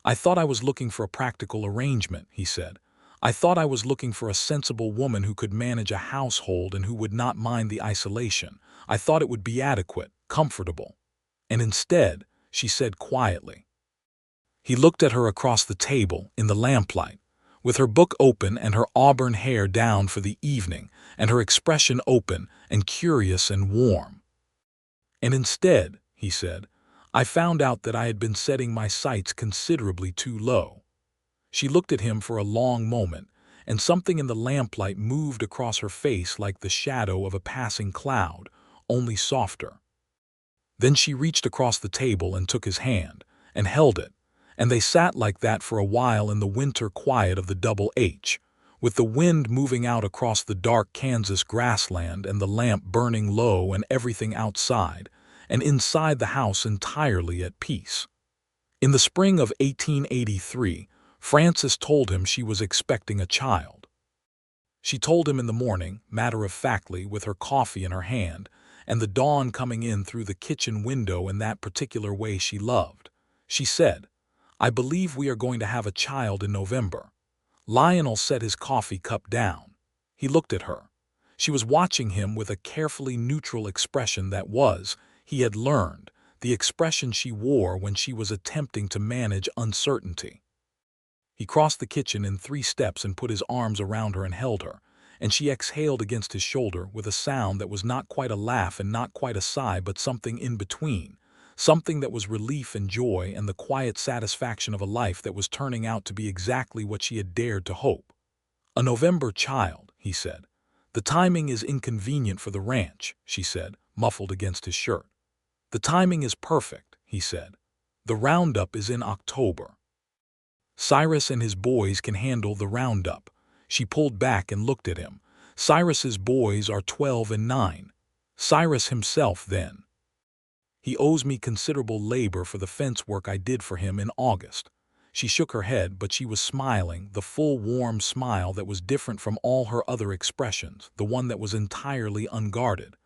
A: "I thought I was looking for a practical arrangement," he said. "I thought I was looking for a sensible woman who could manage a household and who would not mind the isolation. I thought it would be adequate, comfortable. And instead," she said quietly. He looked at her across the table in the lamplight, with her book open and her auburn hair down for the evening, and her expression open and curious and warm. "And instead," he said, "I found out that I had been setting my sights considerably too low." She looked at him for a long moment, and something in the lamplight moved across her face like the shadow of a passing cloud, only softer. Then she reached across the table and took his hand, and held it, and they sat like that for a while in the winter quiet of the Double H, with the wind moving out across the dark Kansas grassland and the lamp burning low and everything outside and inside the house entirely at peace. In the spring of 1883, Frances told him she was expecting a child. She told him in the morning, matter-of-factly, with her coffee in her hand, and the dawn coming in through the kitchen window in that particular way she loved. She said, "I believe we are going to have a child in November." Lionel set his coffee cup down. He looked at her. She was watching him with a carefully neutral expression that was, he had learned, the expression she wore when she was attempting to manage uncertainty. He crossed the kitchen in 3 steps and put his arms around her and held her, and she exhaled against his shoulder with a sound that was not quite a laugh and not quite a sigh but something in between, something that was relief and joy and the quiet satisfaction of a life that was turning out to be exactly what she had dared to hope. "A November child," he said. "The timing is inconvenient for the ranch," she said, muffled against his shirt. "The timing is perfect," he said. "The roundup is in October. Cyrus and his boys can handle the roundup." She pulled back and looked at him. "Cyrus's boys are 12 and 9. Cyrus himself, then. He owes me considerable labor for the fence work I did for him in August." She shook her head, but she was smiling, the full warm smile that was different from all her other expressions, the one that was entirely unguarded.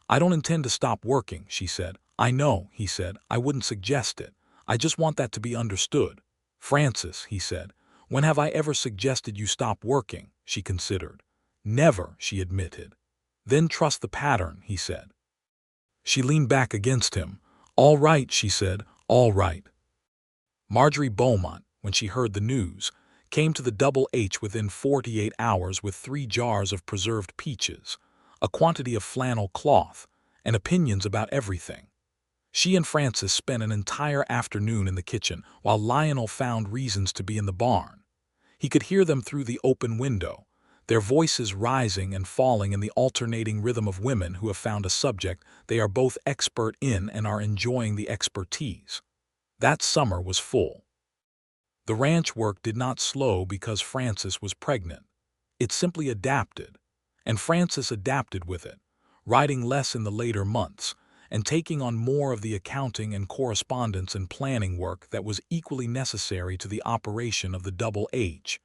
A: "I don't intend to stop working," she said. "I know," he said. "I wouldn't suggest it. I just want that to be understood." "Frances," he said, "when have I ever suggested you stop working?" She considered. "Never," she admitted. "Then trust the pattern," he said. She leaned back against him. "All right," she said, "all right." Marjorie Beaumont, when she heard the news, came to the Double H within 48 hours with 3 jars of preserved peaches, a quantity of flannel cloth, and opinions about everything. She and Frances spent an entire afternoon in the kitchen, while Lionel found reasons to be in the barn. He could hear them through the open window, their voices rising and falling in the alternating rhythm of women who have found a subject they are both expert in and are enjoying the expertise. That summer was full. The ranch work did not slow because Frances was pregnant. It simply adapted, and Frances adapted with it, writing less in the later months, and taking on more of the accounting and correspondence and planning work that was equally necessary to the operation of the Double H.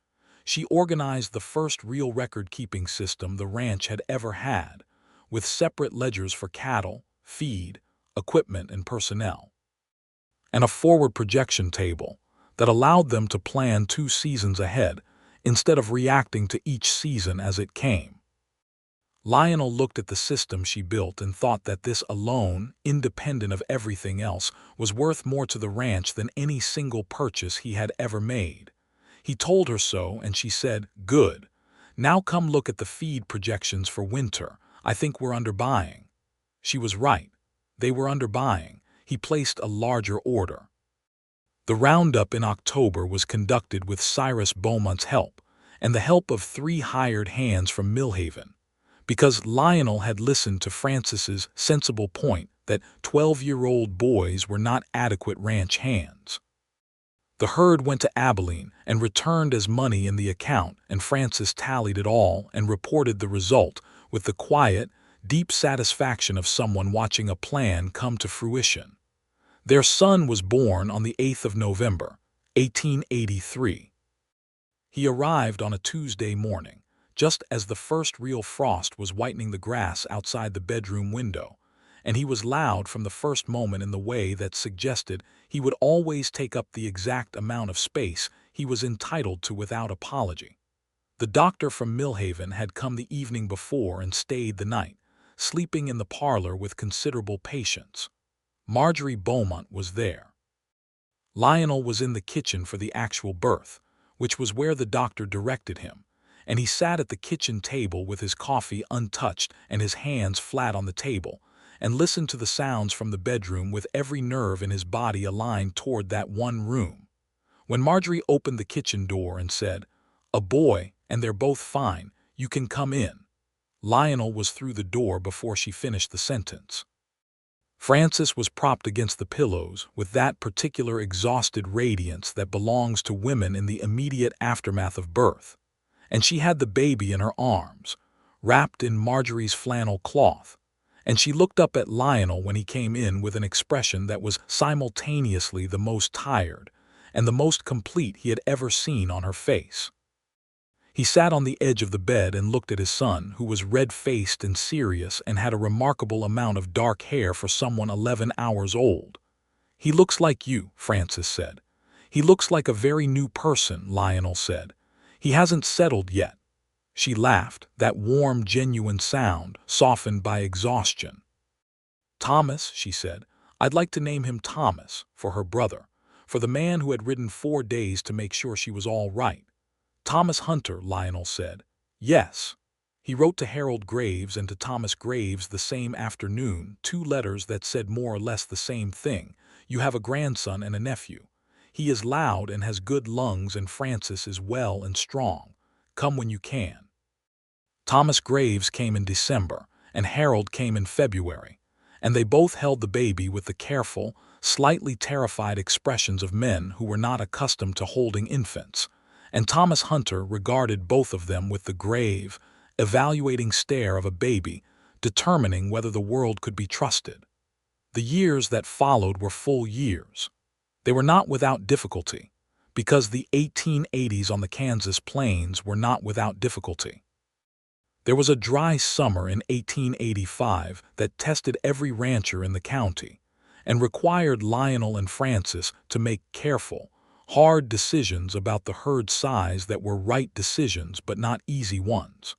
A: She organized the first real record-keeping system the ranch had ever had, with separate ledgers for cattle, feed, equipment, and personnel, and a forward projection table that allowed them to plan 2 seasons ahead instead of reacting to each season as it came. Lionel looked at the system she built and thought that this alone, independent of everything else, was worth more to the ranch than any single purchase he had ever made. He told her so, and she said, "Good. Now come look at the feed projections for winter. I think we're underbuying." She was right. They were underbuying. He placed a larger order. The roundup in October was conducted with Cyrus Beaumont's help, and the help of 3 hired hands from Millhaven, because Lionel had listened to Francis's sensible point that 12-year-old boys were not adequate ranch hands. The herd went to Abilene and returned as money in the account, and Francis tallied it all and reported the result with the quiet, deep satisfaction of someone watching a plan come to fruition. Their son was born on the 8th of November, 1883. He arrived on a Tuesday morning, just as the first real frost was whitening the grass outside the bedroom window, and he was loud from the first moment in the way that suggested he would always take up the exact amount of space he was entitled to without apology. The doctor from Millhaven had come the evening before and stayed the night, sleeping in the parlor with considerable patience. Marjorie Beaumont was there. Lionel was in the kitchen for the actual birth, which was where the doctor directed him, and he sat at the kitchen table with his coffee untouched and his hands flat on the table, and listened to the sounds from the bedroom with every nerve in his body aligned toward that one room. When Marjorie opened the kitchen door and said, "A boy, and they're both fine, you can come in," Lionel was through the door before she finished the sentence. Francis was propped against the pillows with that particular exhausted radiance that belongs to women in the immediate aftermath of birth, and she had the baby in her arms, wrapped in Marjorie's flannel cloth, and she looked up at Lionel when he came in with an expression that was simultaneously the most tired and the most complete he had ever seen on her face. He sat on the edge of the bed and looked at his son, who was red-faced and serious and had a remarkable amount of dark hair for someone 11 hours old. "He looks like you," Francis said. "He looks like a very new person," Lionel said. "He hasn't settled yet." She laughed, that warm, genuine sound, softened by exhaustion. "Thomas," she said. "I'd like to name him Thomas, for her brother, for the man who had ridden 4 days to make sure she was all right." "Thomas Hunter," Lionel said. "Yes." He wrote to Harold Graves and to Thomas Graves the same afternoon 2 letters that said more or less the same thing. "You have a grandson and a nephew. He is loud and has good lungs, and Francis is well and strong. Come when you can." Thomas Graves came in December, and Harold came in February, and they both held the baby with the careful, slightly terrified expressions of men who were not accustomed to holding infants, and Thomas Hunter regarded both of them with the grave, evaluating stare of a baby, determining whether the world could be trusted. The years that followed were full years. They were not without difficulty, because the 1880s on the Kansas plains were not without difficulty. There was a dry summer in 1885 that tested every rancher in the county, and required Lionel and Francis to make careful, hard decisions about the herd size that were right decisions but not easy ones.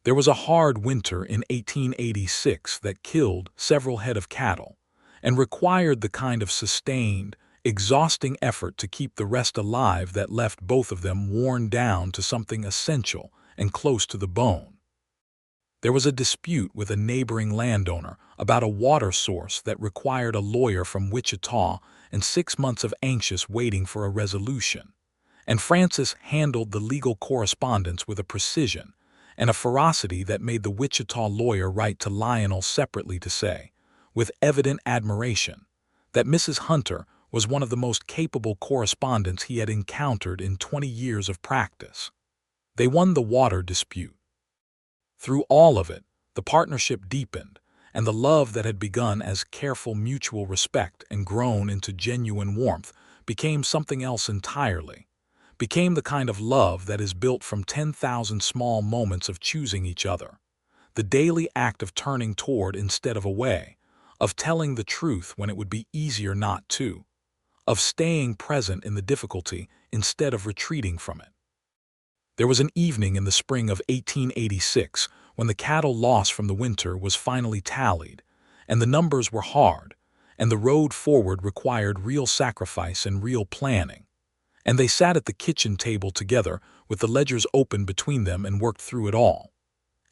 A: There was a hard winter in 1886 that killed several head of cattle and required the kind of sustained, exhausting effort to keep the rest alive that left both of them worn down to something essential and close to the bone. There was a dispute with a neighboring landowner about a water source that required a lawyer from Wichita and 6 months of anxious waiting for a resolution, and Francis handled the legal correspondence with a precision and a ferocity that made the Wichita lawyer write to Lionel separately to say, with evident admiration, that Mrs. Hunter was one of the most capable correspondents he had encountered in 20 years of practice. They won the water dispute. Through all of it, the partnership deepened, and the love that had begun as careful mutual respect and grown into genuine warmth became something else entirely, became the kind of love that is built from 10,000 small moments of choosing each other, the daily act of turning toward instead of away, of telling the truth when it would be easier not to, of staying present in the difficulty instead of retreating from it. There was an evening in the spring of 1886 when the cattle loss from the winter was finally tallied, and the numbers were hard, and the road forward required real sacrifice and real planning, and they sat at the kitchen table together with the ledgers open between them and worked through it all.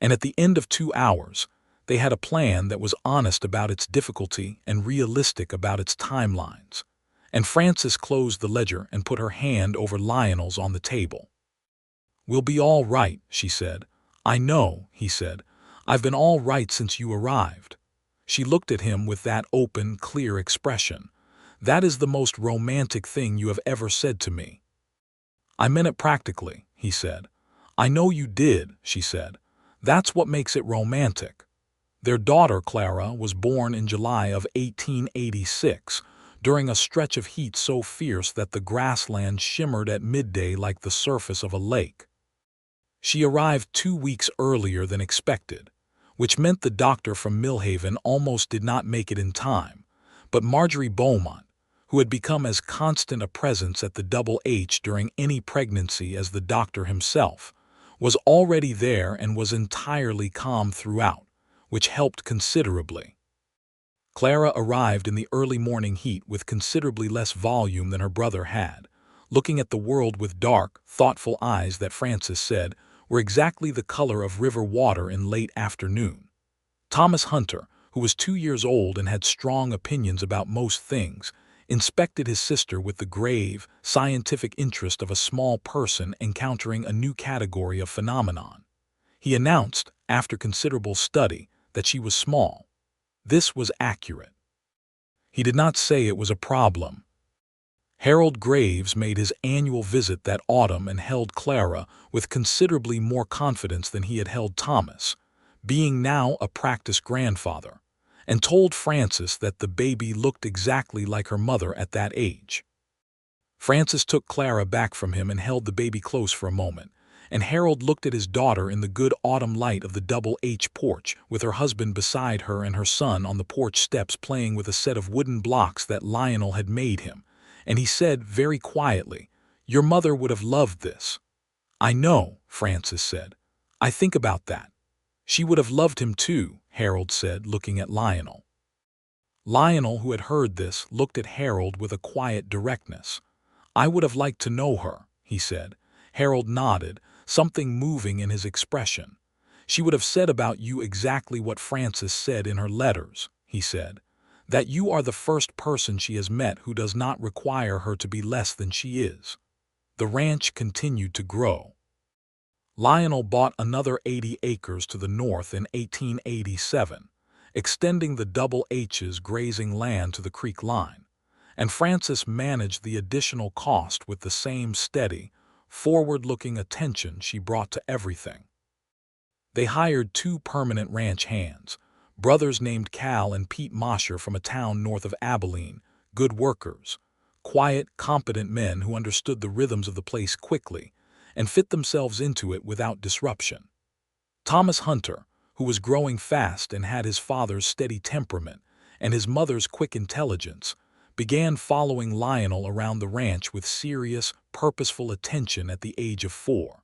A: And at the end of 2 hours, they had a plan that was honest about its difficulty and realistic about its timelines. And Frances closed the ledger and put her hand over Lionel's on the table. "We'll be all right," she said. "I know," he said. "I've been all right since you arrived." She looked at him with that open, clear expression. "That is the most romantic thing you have ever said to me." "I meant it practically," he said. "I know you did," she said. "That's what makes it romantic." Their daughter, Clara, was born in July of 1886, during a stretch of heat so fierce that the grassland shimmered at midday like the surface of a lake. She arrived 2 weeks earlier than expected, which meant the doctor from Millhaven almost did not make it in time, but Marjorie Beaumont, who had become as constant a presence at the Double H during any pregnancy as the doctor himself, was already there and was entirely calm throughout, which helped considerably. Clara arrived in the early morning heat with considerably less volume than her brother had, looking at the world with dark, thoughtful eyes that Frances said were exactly the color of river water in late afternoon. Thomas Hunter, who was 2 years old and had strong opinions about most things, inspected his sister with the grave, scientific interest of a small person encountering a new category of phenomenon. He announced, after considerable study, that she was small. This was accurate. He did not say it was a problem. Harold Graves made his annual visit that autumn and held Clara with considerably more confidence than he had held Thomas, being now a practiced grandfather, and told Frances that the baby looked exactly like her mother at that age. Frances took Clara back from him and held the baby close for a moment, and Harold looked at his daughter in the good autumn light of the Double H porch, with her husband beside her and her son on the porch steps playing with a set of wooden blocks that Lionel had made him, and he said very quietly, "Your mother would have loved this." "I know," Frances said. "I think about that." "She would have loved him too," Harold said, looking at Lionel. Lionel, who had heard this, looked at Harold with a quiet directness. "I would have liked to know her," he said. Harold nodded, something moving in his expression. "She would have said about you exactly what Frances said in her letters," he said, "that you are the first person she has met who does not require her to be less than she is." The ranch continued to grow. Lionel bought another 80 acres to the north in 1887, extending the Double H's grazing land to the creek line, and Frances managed the additional cost with the same steady, forward-looking attention she brought to everything. They hired 2 permanent ranch hands, brothers named Cal and Pete Mosher from a town north of Abilene, good workers, quiet, competent men who understood the rhythms of the place quickly and fit themselves into it without disruption. Thomas Hunter, who was growing fast and had his father's steady temperament and his mother's quick intelligence, began following Lionel around the ranch with serious, purposeful attention at the age of 4.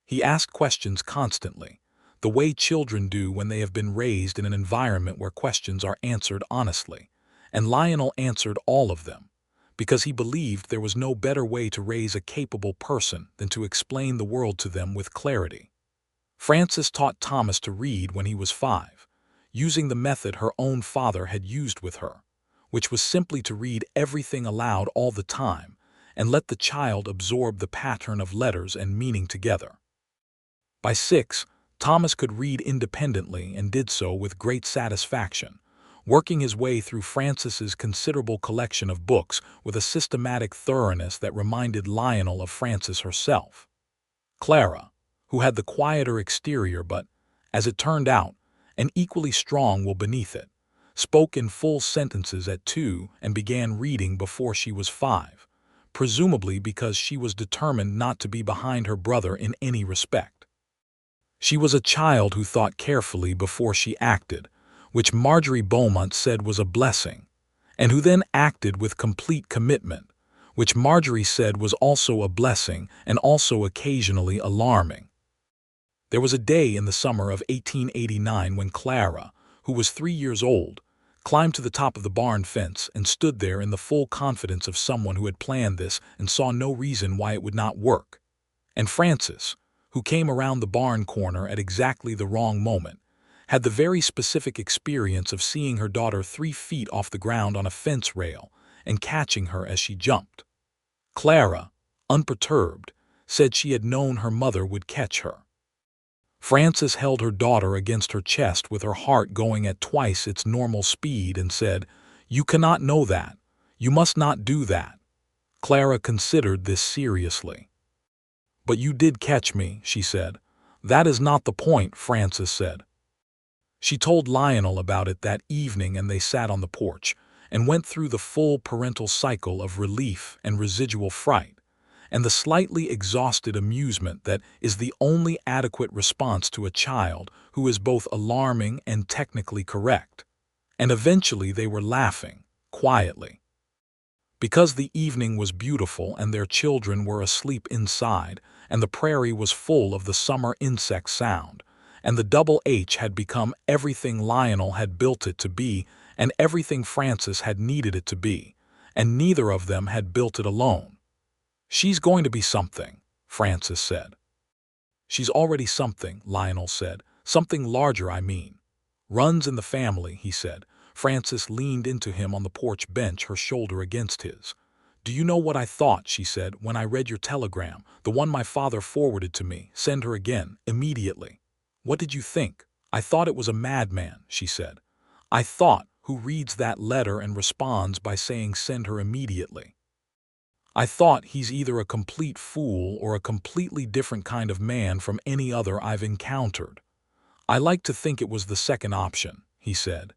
A: He asked questions constantly, the way children do when they have been raised in an environment where questions are answered honestly, and Lionel answered all of them, because he believed there was no better way to raise a capable person than to explain the world to them with clarity. Frances taught Thomas to read when he was 5, using the method her own father had used with her, which was simply to read everything aloud all the time and let the child absorb the pattern of letters and meaning together. By 6, Thomas could read independently and did so with great satisfaction, working his way through Frances's considerable collection of books with a systematic thoroughness that reminded Lionel of Frances herself. Clara, who had the quieter exterior but, as it turned out, an equally strong will beneath it, spoke in full sentences at 2 and began reading before she was 5, presumably because she was determined not to be behind her brother in any respect. She was a child who thought carefully before she acted, which Marjorie Beaumont said was a blessing, and who then acted with complete commitment, which Marjorie said was also a blessing and also occasionally alarming. There was a day in the summer of 1889 when Clara, who was 3 years old, climbed to the top of the barn fence and stood there in the full confidence of someone who had planned this and saw no reason why it would not work. And Frances, who came around the barn corner at exactly the wrong moment, had the very specific experience of seeing her daughter 3 feet off the ground on a fence rail and catching her as she jumped. Clara, unperturbed, said she had known her mother would catch her. Frances held her daughter against her chest with her heart going at twice its normal speed and said, "You cannot know that. You must not do that." Clara considered this seriously. "But you did catch me," she said. "That is not the point," Frances said. She told Lionel about it that evening, and they sat on the porch and went through the full parental cycle of relief and residual fright, and the slightly exhausted amusement that is the only adequate response to a child who is both alarming and technically correct. And eventually they were laughing, quietly. Because the evening was beautiful and their children were asleep inside, and the prairie was full of the summer insect sound, and the Double H had become everything Lionel had built it to be and everything Frances had needed it to be, and neither of them had built it alone. "She's going to be something," Frances said. "She's already something," Lionel said. "Something larger, I mean." "Runs in the family," he said. Frances leaned into him on the porch bench, her shoulder against his. "Do you know what I thought," she said, "when I read your telegram, the one my father forwarded to me, send her again, immediately?" "What did you think?" "I thought it was a madman," she said. "I thought, who reads that letter and responds by saying send her immediately? I thought he's either a complete fool or a completely different kind of man from any other I've encountered." "I like to think it was the second option," he said.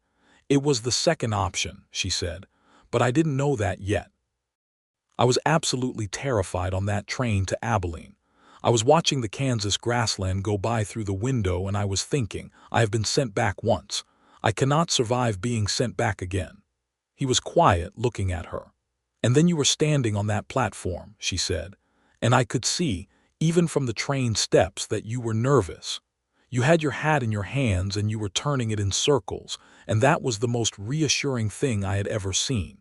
A: "It was the second option," she said, "but I didn't know that yet. I was absolutely terrified on that train to Abilene. I was watching the Kansas grassland go by through the window, and I was thinking, I have been sent back once. I cannot survive being sent back again." He was quiet, looking at her. "And then you were standing on that platform," she said, "and I could see, even from the train steps, that you were nervous. You had your hat in your hands and you were turning it in circles, and that was the most reassuring thing I had ever seen.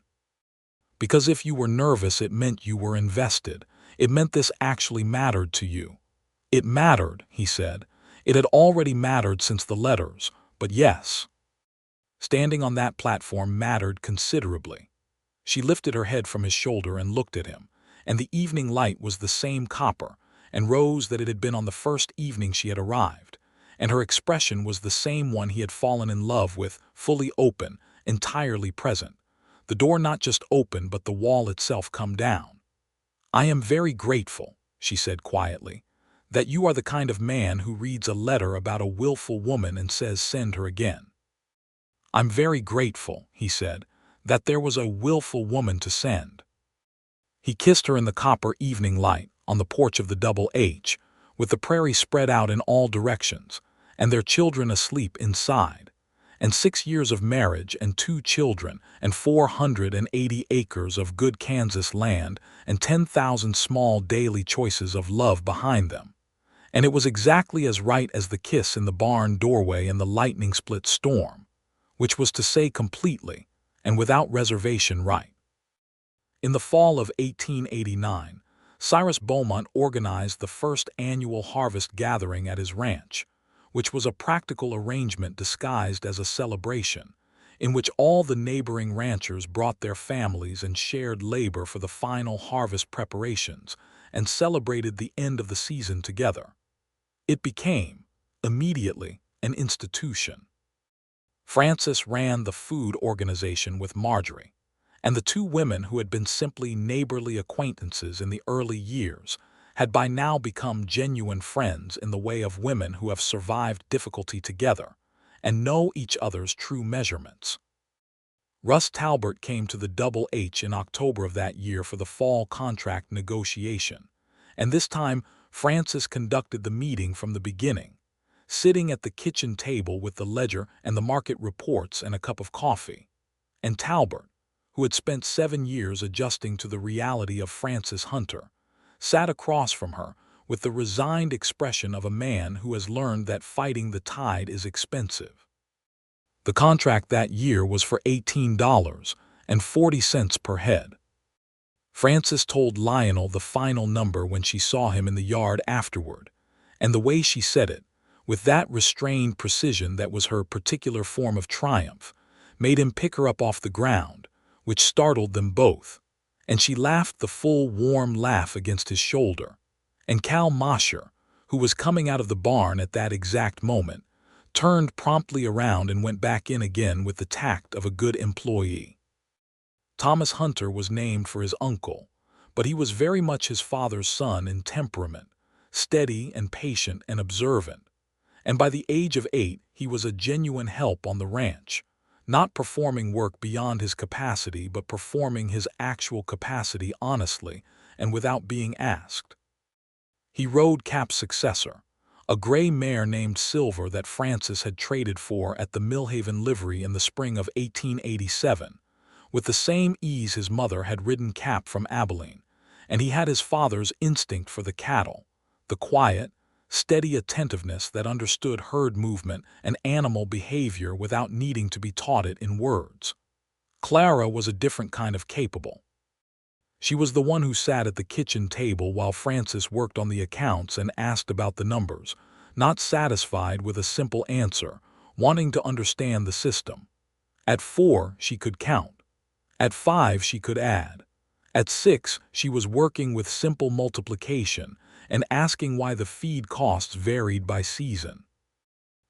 A: Because if you were nervous, it meant you were invested. It meant this actually mattered to you." "It mattered," he said. "It had already mattered since the letters, but yes. Standing on that platform mattered considerably." She lifted her head from his shoulder and looked at him, and the evening light was the same copper and rose that it had been on the first evening she had arrived, and her expression was the same one he had fallen in love with, fully open, entirely present. The door not just open, but the wall itself come down. "I am very grateful," she said quietly, "that you are the kind of man who reads a letter about a willful woman and says send her again." "I'm very grateful," he said, "that there was a willful woman to send." He kissed her in the copper evening light, on the porch of the Double H, with the prairie spread out in all directions, and their children asleep inside, and 6 years of marriage and 2 children and 480 acres of good Kansas land and 10,000 small daily choices of love behind them. And it was exactly as right as the kiss in the barn doorway in the lightning-split storm, which was to say completely and without reservation right. In the fall of 1889, Cyrus Beaumont organized the first annual harvest gathering at his ranch, which was a practical arrangement disguised as a celebration, in which all the neighboring ranchers brought their families and shared labor for the final harvest preparations and celebrated the end of the season together. It became, immediately, an institution. Frances ran the food organization with Marjorie, and the 2 women who had been simply neighborly acquaintances in the early years had by now become genuine friends in the way of women who have survived difficulty together and know each other's true measurements. Russ Talbert came to the Double H in October of that year for the fall contract negotiation, and this time Frances conducted the meeting from the beginning, sitting at the kitchen table with the ledger and the market reports and a cup of coffee. And Talbert, who had spent 7 years adjusting to the reality of Frances Hunter, sat across from her with the resigned expression of a man who has learned that fighting the tide is expensive. The contract that year was for $18.40 per head. Frances told Lionel the final number when she saw him in the yard afterward, And the way she said it, with that restrained precision that was her particular form of triumph, made him pick her up off the ground, which startled them both. And she laughed the full, warm laugh against his shoulder. And Cal Mosher, who was coming out of the barn at that exact moment, turned promptly around and went back in again with the tact of a good employee. Thomas Hunter was named for his uncle, but he was very much his father's son in temperament, steady and patient and observant. And by the age of 8, he was a genuine help on the ranch, not performing work beyond his capacity but performing his actual capacity honestly and without being asked. He rode Cap's successor, a gray mare named Silver that Francis had traded for at the Millhaven livery in the spring of 1887, with the same ease his mother had ridden Cap from Abilene, and he had his father's instinct for the cattle, the quiet, steady attentiveness that understood herd movement and animal behavior without needing to be taught it in words. Clara was a different kind of capable. She was the one who sat at the kitchen table while Francis worked on the accounts and asked about the numbers, not satisfied with a simple answer, wanting to understand the system. At 4, she could count. At 5, she could add. At 6, she was working with simple multiplication and asking why the feed costs varied by season.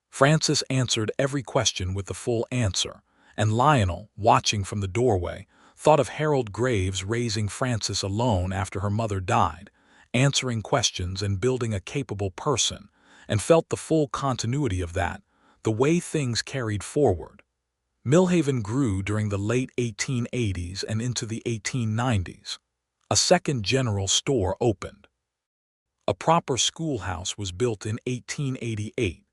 A: Francis answered every question with the full answer, and Lionel, watching from the doorway, thought of Harold Graves raising Francis alone after her mother died, answering questions and building a capable person, and felt the full continuity of that, the way things carried forward. Millhaven grew during the late 1880s and into the 1890s. A second general store opened. A proper schoolhouse was built in 1888,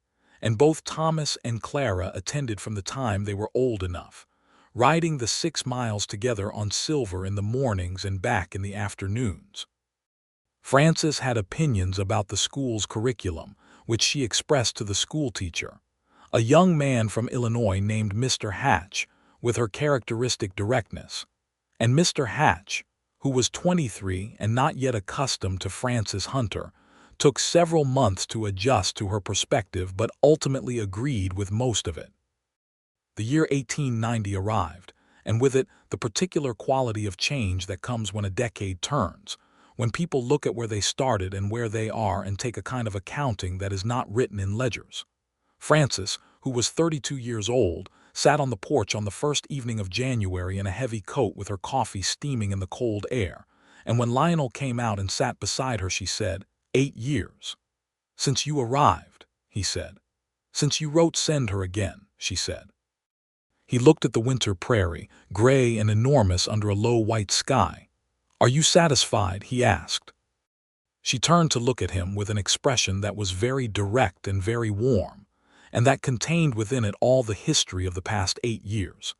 A: and both Thomas and Clara attended from the time they were old enough, riding the 6 miles together on Silver in the mornings and back in the afternoons. Frances had opinions about the school's curriculum, which she expressed to the schoolteacher, a young man from Illinois named Mr. Hatch, with her characteristic directness. And Mr. Hatch, who was 23 and not yet accustomed to Frances Hunter, took several months to adjust to her perspective but ultimately agreed with most of it. The year 1890 arrived, and with it the particular quality of change that comes when a decade turns, when people look at where they started and where they are and take a kind of accounting that is not written in ledgers. Frances, who was 32 years old, sat on the porch on the first evening of January in a heavy coat with her coffee steaming in the cold air, and when Lionel came out and sat beside her she said, "8 years. Since you arrived," he said. "Since you wrote send her again," she said. He looked at the winter prairie, gray and enormous under a low white sky. "Are you satisfied?" he asked. She turned to look at him with an expression that was very direct and very warm, and that contained within it all the history of the past 8 years.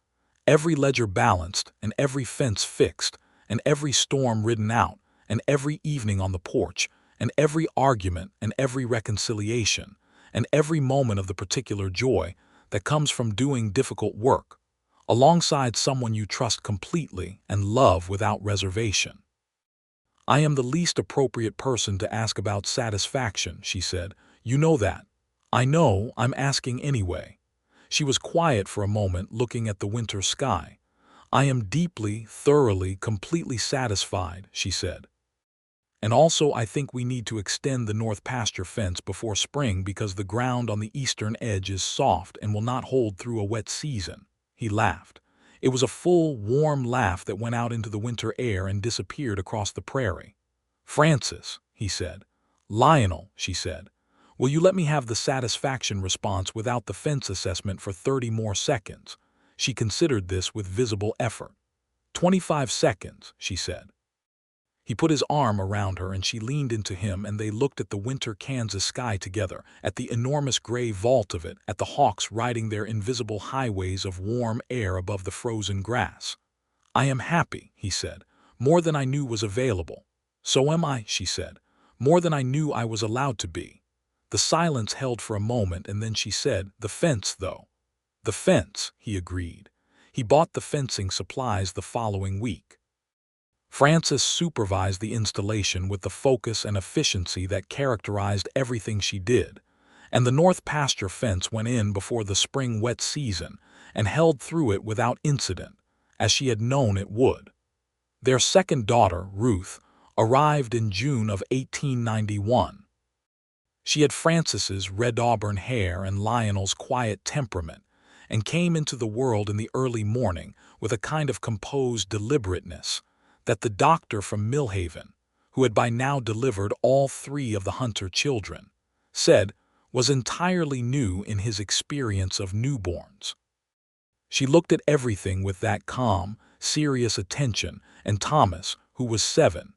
A: Every ledger balanced, and every fence fixed, and every storm ridden out, and every evening on the porch, and every argument and every reconciliation, and every moment of the particular joy that comes from doing difficult work, alongside someone you trust completely and love without reservation. "I am the least appropriate person to ask about satisfaction," she said. "You know that." "I know, I'm asking anyway." She was quiet for a moment, looking at the winter sky. "I am deeply, thoroughly, completely satisfied," she said. "And also I think we need to extend the north pasture fence before spring because the ground on the eastern edge is soft and will not hold through a wet season." He laughed. It was a full, warm laugh that went out into the winter air and disappeared across the prairie. "Francis," he said. "Lionel," she said. "Will you let me have the satisfaction response without the fence assessment for 30 more seconds?" She considered this with visible effort. 25 seconds, she said. He put his arm around her and she leaned into him and they looked at the winter Kansas sky together, at the enormous gray vault of it, at the hawks riding their invisible highways of warm air above the frozen grass. "I am happy," he said, "more than I knew was available." "So am I," she said, "more than I knew I was allowed to be." The silence held for a moment and then she said, "The fence, though." "The fence," he agreed. He bought the fencing supplies the following week. Frances supervised the installation with the focus and efficiency that characterized everything she did, and the north pasture fence went in before the spring wet season and held through it without incident, as she had known it would. Their second daughter, Ruth, arrived in June of 1891. She had Frances's red auburn hair and Lionel's quiet temperament, and came into the world in the early morning with a kind of composed deliberateness that the doctor from Millhaven, who had by now delivered all three of the Hunter children, said was entirely new in his experience of newborns. She looked at everything with that calm, serious attention, and Thomas, who was 7,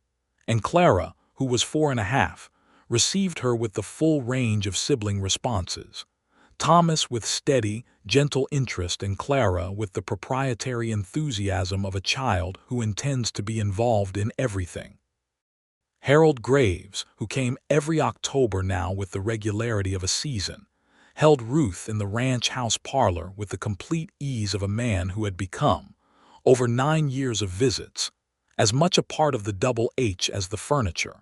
A: and Clara, who was 4.5, received her with the full range of sibling responses. Thomas with steady, gentle interest, and Clara with the proprietary enthusiasm of a child who intends to be involved in everything. Harold Graves, who came every October now with the regularity of a season, held Ruth in the ranch house parlor with the complete ease of a man who had become, over 9 years of visits, as much a part of the Double H as the furniture,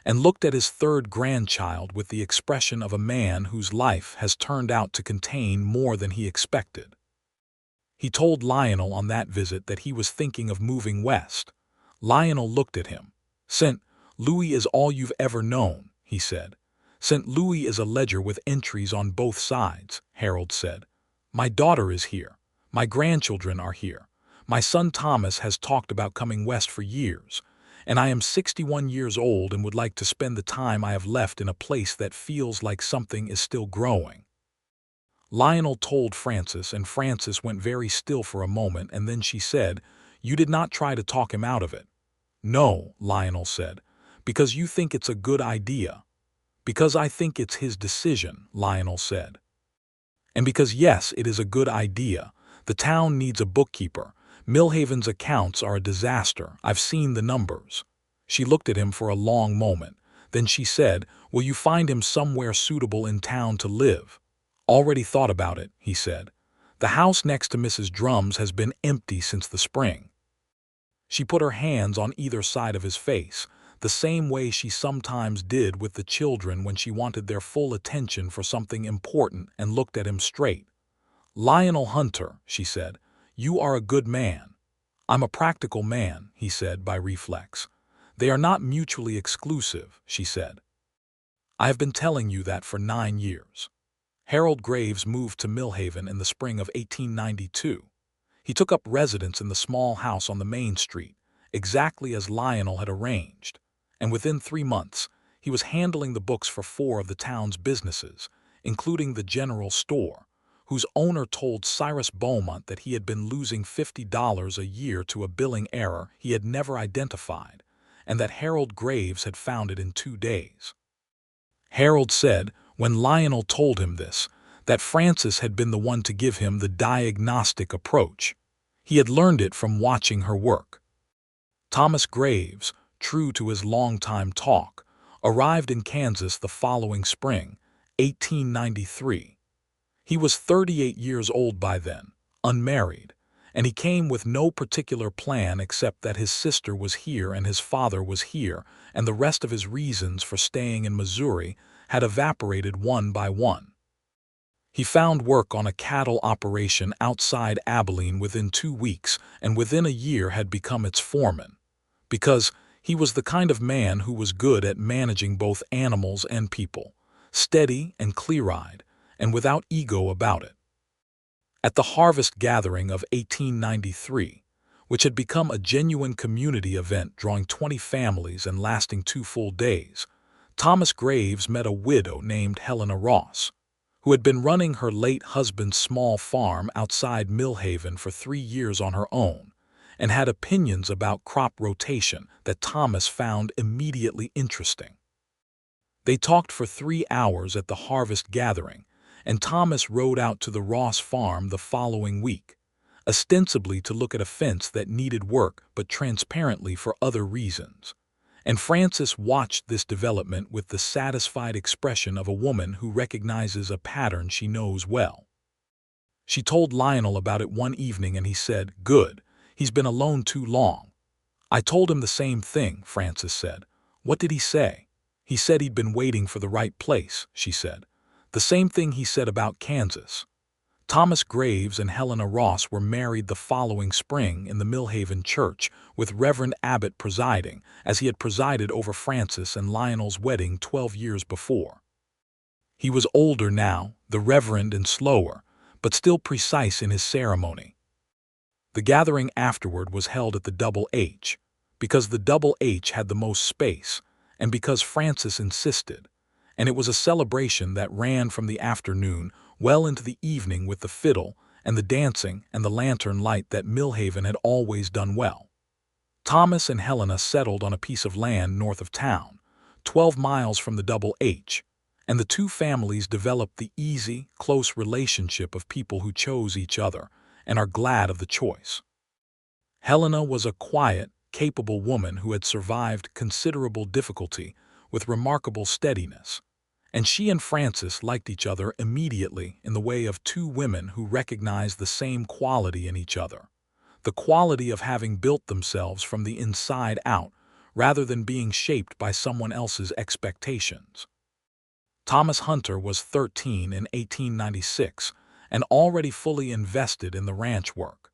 A: and looked at his third grandchild with the expression of a man whose life has turned out to contain more than he expected. He told Lionel on that visit that he was thinking of moving west. Lionel looked at him. "St. Louis is all you've ever known," he said. "St. Louis is a ledger with entries on both sides," Harold said. "My daughter is here. My grandchildren are here. My son Thomas has talked about coming west for years, and I am 61 years old and would like to spend the time I have left in a place that feels like something is still growing." Lionel told Frances, and Frances went very still for a moment, and then she said, "You did not try to talk him out of it." "No," Lionel said, "because you think it's a good idea." "Because I think it's his decision," Lionel said. "And because, yes, it is a good idea. The town needs a bookkeeper. Millhaven's accounts are a disaster. I've seen the numbers." She looked at him for a long moment. Then she said, "Will you find him somewhere suitable in town to live?" "Already thought about it," he said. "The house next to Mrs. Drum's has been empty since the spring." She put her hands on either side of his face, the same way she sometimes did with the children when she wanted their full attention for something important, and looked at him straight. "Lionel Hunter," she said, "you are a good man." "I'm a practical man," he said by reflex. "They are not mutually exclusive," she said. "I have been telling you that for 9 years." Harold Graves moved to Millhaven in the spring of 1892. He took up residence in the small house on the main street, exactly as Lionel had arranged, and within 3 months he was handling the books for 4 of the town's businesses, including the general store, whose owner told Cyrus Beaumont that he had been losing $50 a year to a billing error he had never identified, and that Harold Graves had found it in 2 days. Harold said, when Lionel told him this, that Frances had been the one to give him the diagnostic approach. He had learned it from watching her work. Thomas Graves, true to his long-time talk, arrived in Kansas the following spring, 1893. He was 38 years old by then, unmarried, and he came with no particular plan except that his sister was here and his father was here, and the rest of his reasons for staying in Missouri had evaporated one by one. He found work on a cattle operation outside Abilene within 2 weeks, and within a year had become its foreman, because he was the kind of man who was good at managing both animals and people, steady and clear-eyed, and without ego about it. At the harvest gathering of 1893, which had become a genuine community event drawing 20 families and lasting 2 full days, Thomas Graves met a widow named Helena Ross, who had been running her late husband's small farm outside Millhaven for 3 years on her own, and had opinions about crop rotation that Thomas found immediately interesting. They talked for 3 hours at the harvest gathering, and Thomas rode out to the Ross farm the following week, ostensibly to look at a fence that needed work but transparently for other reasons. And Frances watched this development with the satisfied expression of a woman who recognizes a pattern she knows well. She told Lionel about it one evening, and he said, "Good, he's been alone too long." I told him the same thing, Frances said. What did he say? He said he'd been waiting for the right place, she said. The same thing he said about Kansas. Thomas Graves and Helena Ross were married the following spring in the Millhaven Church, with Reverend Abbott presiding, as he had presided over Frances and Lionel's wedding 12 years before. He was older now, the Reverend, and slower, but still precise in his ceremony. The gathering afterward was held at the Double H, because the Double H had the most space, and because Frances insisted, and it was a celebration that ran from the afternoon well into the evening with the fiddle and the dancing and the lantern light that Millhaven had always done well. Thomas and Helena settled on a piece of land north of town, 12 miles from the Double H, and the two families developed the easy, close relationship of people who chose each other and are glad of the choice. Helena was a quiet, capable woman who had survived considerable difficulty with remarkable steadiness, and she and Frances liked each other immediately in the way of two women who recognized the same quality in each other, the quality of having built themselves from the inside out rather than being shaped by someone else's expectations. Thomas Hunter was 13 in 1896 and already fully invested in the ranch work,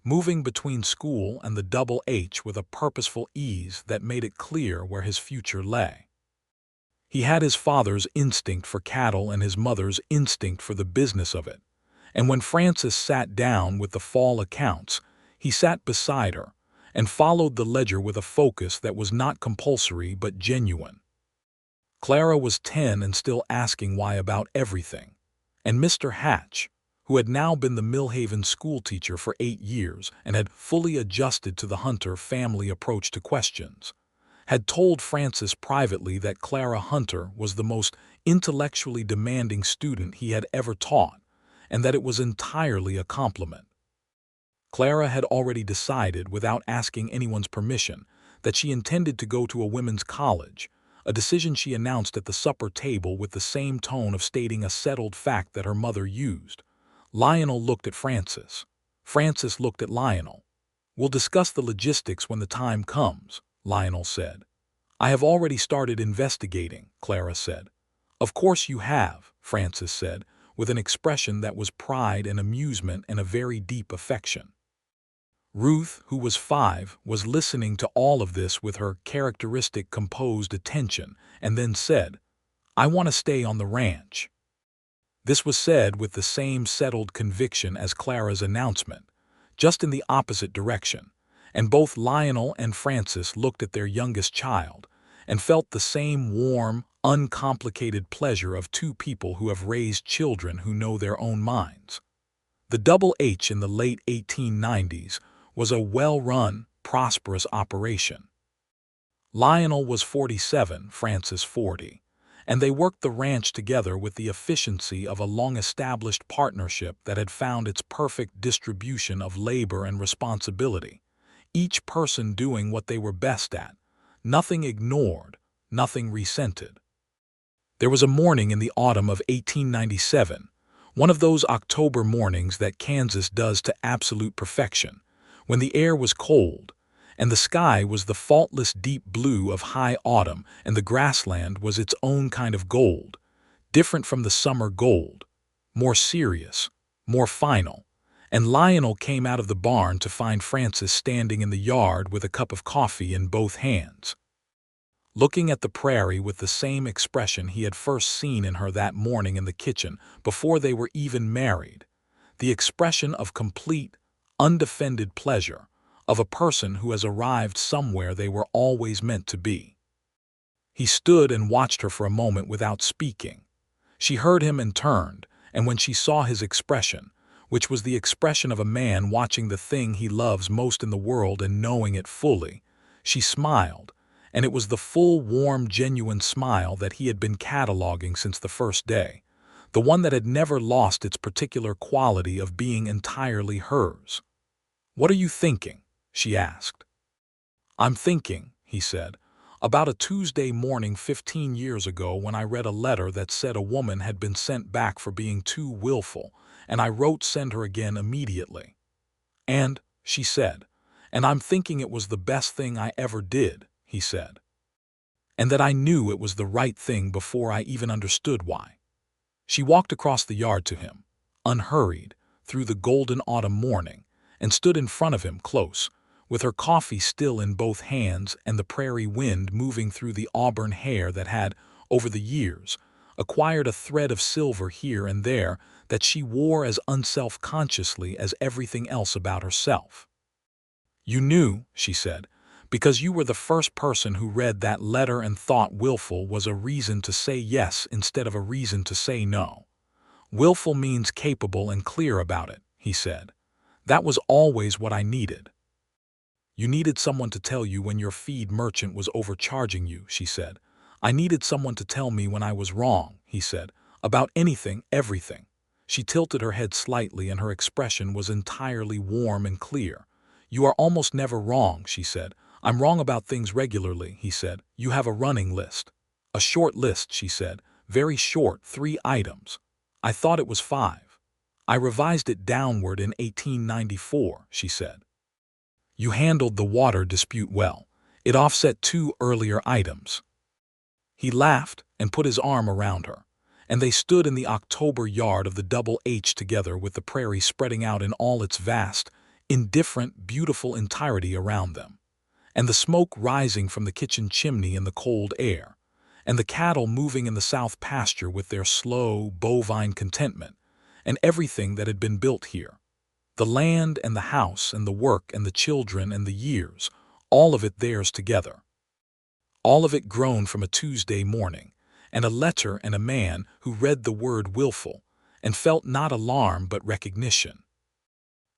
A: moving between school and the Double H with a purposeful ease that made it clear where his future lay. He had his father's instinct for cattle and his mother's instinct for the business of it, and when Frances sat down with the fall accounts, he sat beside her and followed the ledger with a focus that was not compulsory but genuine. Clara was 10 and still asking why about everything, and Mr. Hatch, who had now been the Millhaven schoolteacher for 8 years and had fully adjusted to the Hunter family approach to questions, had told Frances privately that Clara Hunter was the most intellectually demanding student he had ever taught, and that it was entirely a compliment. Clara had already decided, without asking anyone's permission, that she intended to go to a women's college, a decision she announced at the supper table with the same tone of stating a settled fact that her mother used. Lionel looked at Frances. Frances looked at Lionel. "We'll discuss the logistics when the time comes," Lionel said. "I have already started investigating," Clara said. "Of course you have," Frances said, with an expression that was pride and amusement and a very deep affection. Ruth, who was 5, was listening to all of this with her characteristic composed attention, and then said, "I want to stay on the ranch." This was said with the same settled conviction as Clara's announcement, just in the opposite direction, and both Lionel and Frances looked at their youngest child and felt the same warm, uncomplicated pleasure of two people who have raised children who know their own minds. The Double H in the late 1890s was a well-run, prosperous operation. Lionel was 47, Frances 40, and they worked the ranch together with the efficiency of a long-established partnership that had found its perfect distribution of labor and responsibility, each person doing what they were best at, nothing ignored, nothing resented. There was a morning in the autumn of 1897, one of those October mornings that Kansas does to absolute perfection, when the air was cold, and the sky was the faultless deep blue of high autumn, and the grassland was its own kind of gold, different from the summer gold, more serious, more final, and Lionel came out of the barn to find Frances standing in the yard with a cup of coffee in both hands, looking at the prairie with the same expression he had first seen in her that morning in the kitchen before they were even married, the expression of complete, undefended pleasure of a person who has arrived somewhere they were always meant to be. He stood and watched her for a moment without speaking. She heard him and turned, and when she saw his expression, which was the expression of a man watching the thing he loves most in the world and knowing it fully, she smiled, and it was the full, warm, genuine smile that he had been cataloging since the first day, the one that had never lost its particular quality of being entirely hers. "What are you thinking?" she asked. "I'm thinking," he said, "about a Tuesday morning 15 years ago when I read a letter that said a woman had been sent back for being too willful, and I wrote send her again immediately. And," she said, And I'm thinking it was the best thing I ever did, he said. And that I knew it was the right thing before I even understood why. She walked across the yard to him, unhurried, through the golden autumn morning, and stood in front of him close, with her coffee still in both hands and the prairie wind moving through the auburn hair that had, over the years, acquired a thread of silver here and there that she wore as unself-consciously as everything else about herself. "You knew," she said, "because you were the first person who read that letter and thought Willful was a reason to say yes instead of a reason to say no. Willful means capable and clear about it," he said. "That was always what I needed." "You needed someone to tell you when your feed merchant was overcharging you," she said. "I needed someone to tell me when I was wrong," he said, "about anything, everything." She tilted her head slightly and her expression was entirely warm and clear. "You are almost never wrong," she said. "I'm wrong about things regularly," he said. "You have a running list." "A short list," she said. "Very short, 3 items. I thought it was 5. I revised it downward in 1894, she said. "You handled the water dispute well. It offset 2 earlier items." He laughed and put his arm around her, and they stood in the October yard of the Double H together with the prairie spreading out in all its vast, indifferent, beautiful entirety around them, and the smoke rising from the kitchen chimney in the cold air, and the cattle moving in the south pasture with their slow, bovine contentment, and everything that had been built here. The land and the house and the work and the children and the years, all of it theirs together. All of it grown from a Tuesday morning, and a letter and a man who read the word willful, and felt not alarm but recognition.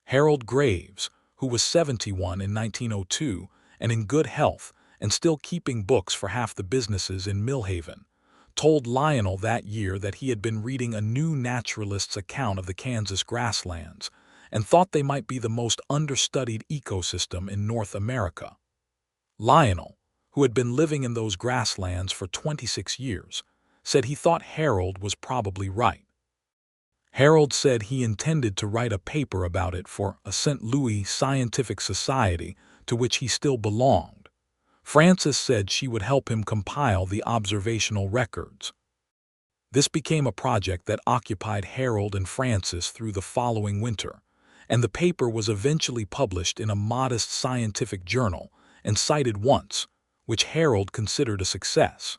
A: Harold Graves, who was 71 in 1902 and in good health and still keeping books for half the businesses in Millhaven, told Lionel that year that he had been reading a new naturalist's account of the Kansas grasslands and thought they might be the most understudied ecosystem in North America. Lionel, who had been living in those grasslands for 26 years, said he thought Harold was probably right. Harold said he intended to write a paper about it for a St. Louis scientific society to which he still belonged. Frances said she would help him compile the observational records. This became a project that occupied Harold and Frances through the following winter, and the paper was eventually published in a modest scientific journal and cited once, which Harold considered a success.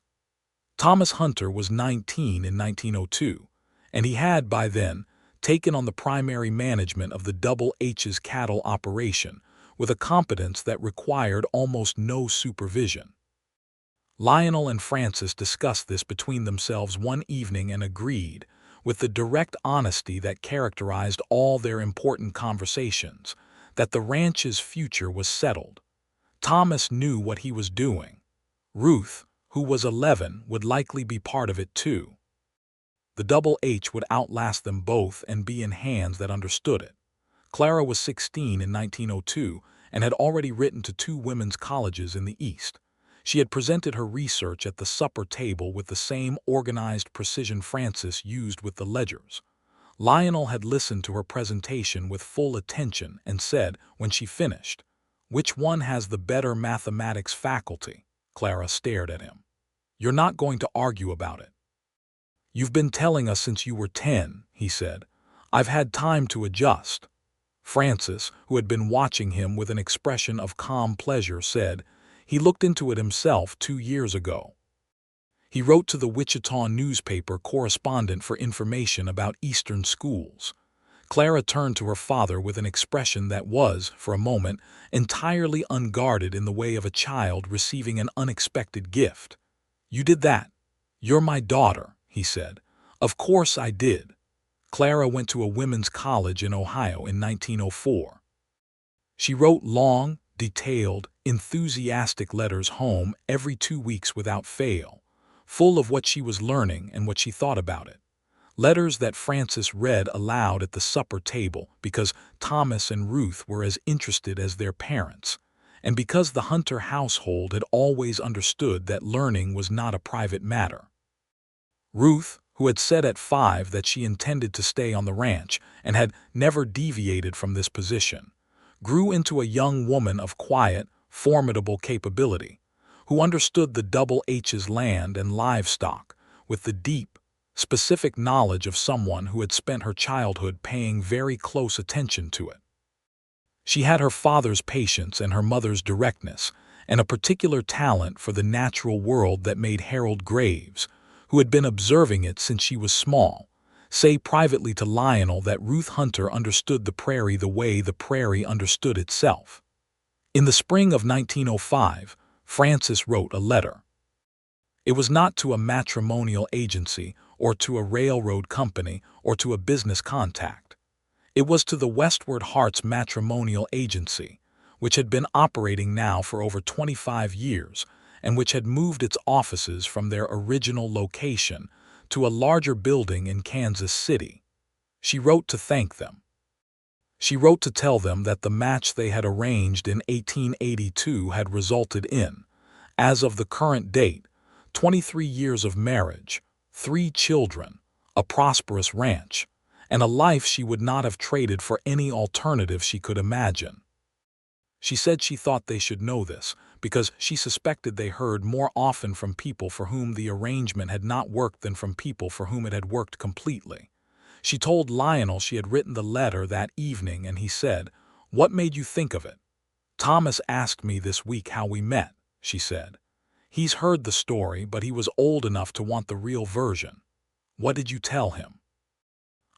A: Thomas Hunter was 19 in 1902, and he had, by then, taken on the primary management of the Double H's cattle operation with a competence that required almost no supervision. Lionel and Frances discussed this between themselves one evening and agreed, with the direct honesty that characterized all their important conversations, that the ranch's future was settled. Thomas knew what he was doing. Ruth, who was 11, would likely be part of it too. The Double H would outlast them both and be in hands that understood it. Clara was 16 in 1902 and had already written to 2 women's colleges in the East. She had presented her research at the supper table with the same organized precision Frances used with the ledgers. Lionel had listened to her presentation with full attention and said, when she finished, "Which one has the better mathematics faculty?" Clara stared at him. "You're not going to argue about it." "You've been telling us since you were 10, he said. "I've had time to adjust." Frances, who had been watching him with an expression of calm pleasure, said, "He looked into it himself 2 years ago. He wrote to the Wichita newspaper correspondent for information about Eastern schools." Clara turned to her father with an expression that was, for a moment, entirely unguarded in the way of a child receiving an unexpected gift. "You did that? You're my daughter," he said. "Of course I did." Clara went to a women's college in Ohio in 1904. She wrote long, detailed, enthusiastic letters home every 2 weeks without fail, full of what she was learning and what she thought about it. Letters that Frances read aloud at the supper table because Thomas and Ruth were as interested as their parents, and because the Hunter household had always understood that learning was not a private matter. Ruth, who had said at 5 that she intended to stay on the ranch and had never deviated from this position, grew into a young woman of quiet, formidable capability, who understood the double H's land and livestock with the deep, specific knowledge of someone who had spent her childhood paying very close attention to it. She had her father's patience and her mother's directness, and a particular talent for the natural world that made Harold Graves, who had been observing it since she was small, say privately to Lionel that Ruth Hunter understood the prairie the way the prairie understood itself. In the spring of 1905, Frances wrote a letter. It was not to a matrimonial agency or to a railroad company or to a business contact. It was to the Westward Hearts Matrimonial Agency, which had been operating now for over 25 years and which had moved its offices from their original location to a larger building in Kansas City. She wrote to thank them. She wrote to tell them that the match they had arranged in 1882 had resulted in, as of the current date, 23 years of marriage, 3 children, a prosperous ranch, and a life she would not have traded for any alternative she could imagine. She said she thought they should know this, because she suspected they heard more often from people for whom the arrangement had not worked than from people for whom it had worked completely. She told Lionel she had written the letter that evening, and he said, "What made you think of it?" "Thomas asked me this week how we met," she said. "He's heard the story, but he was old enough to want the real version." "What did you tell him?"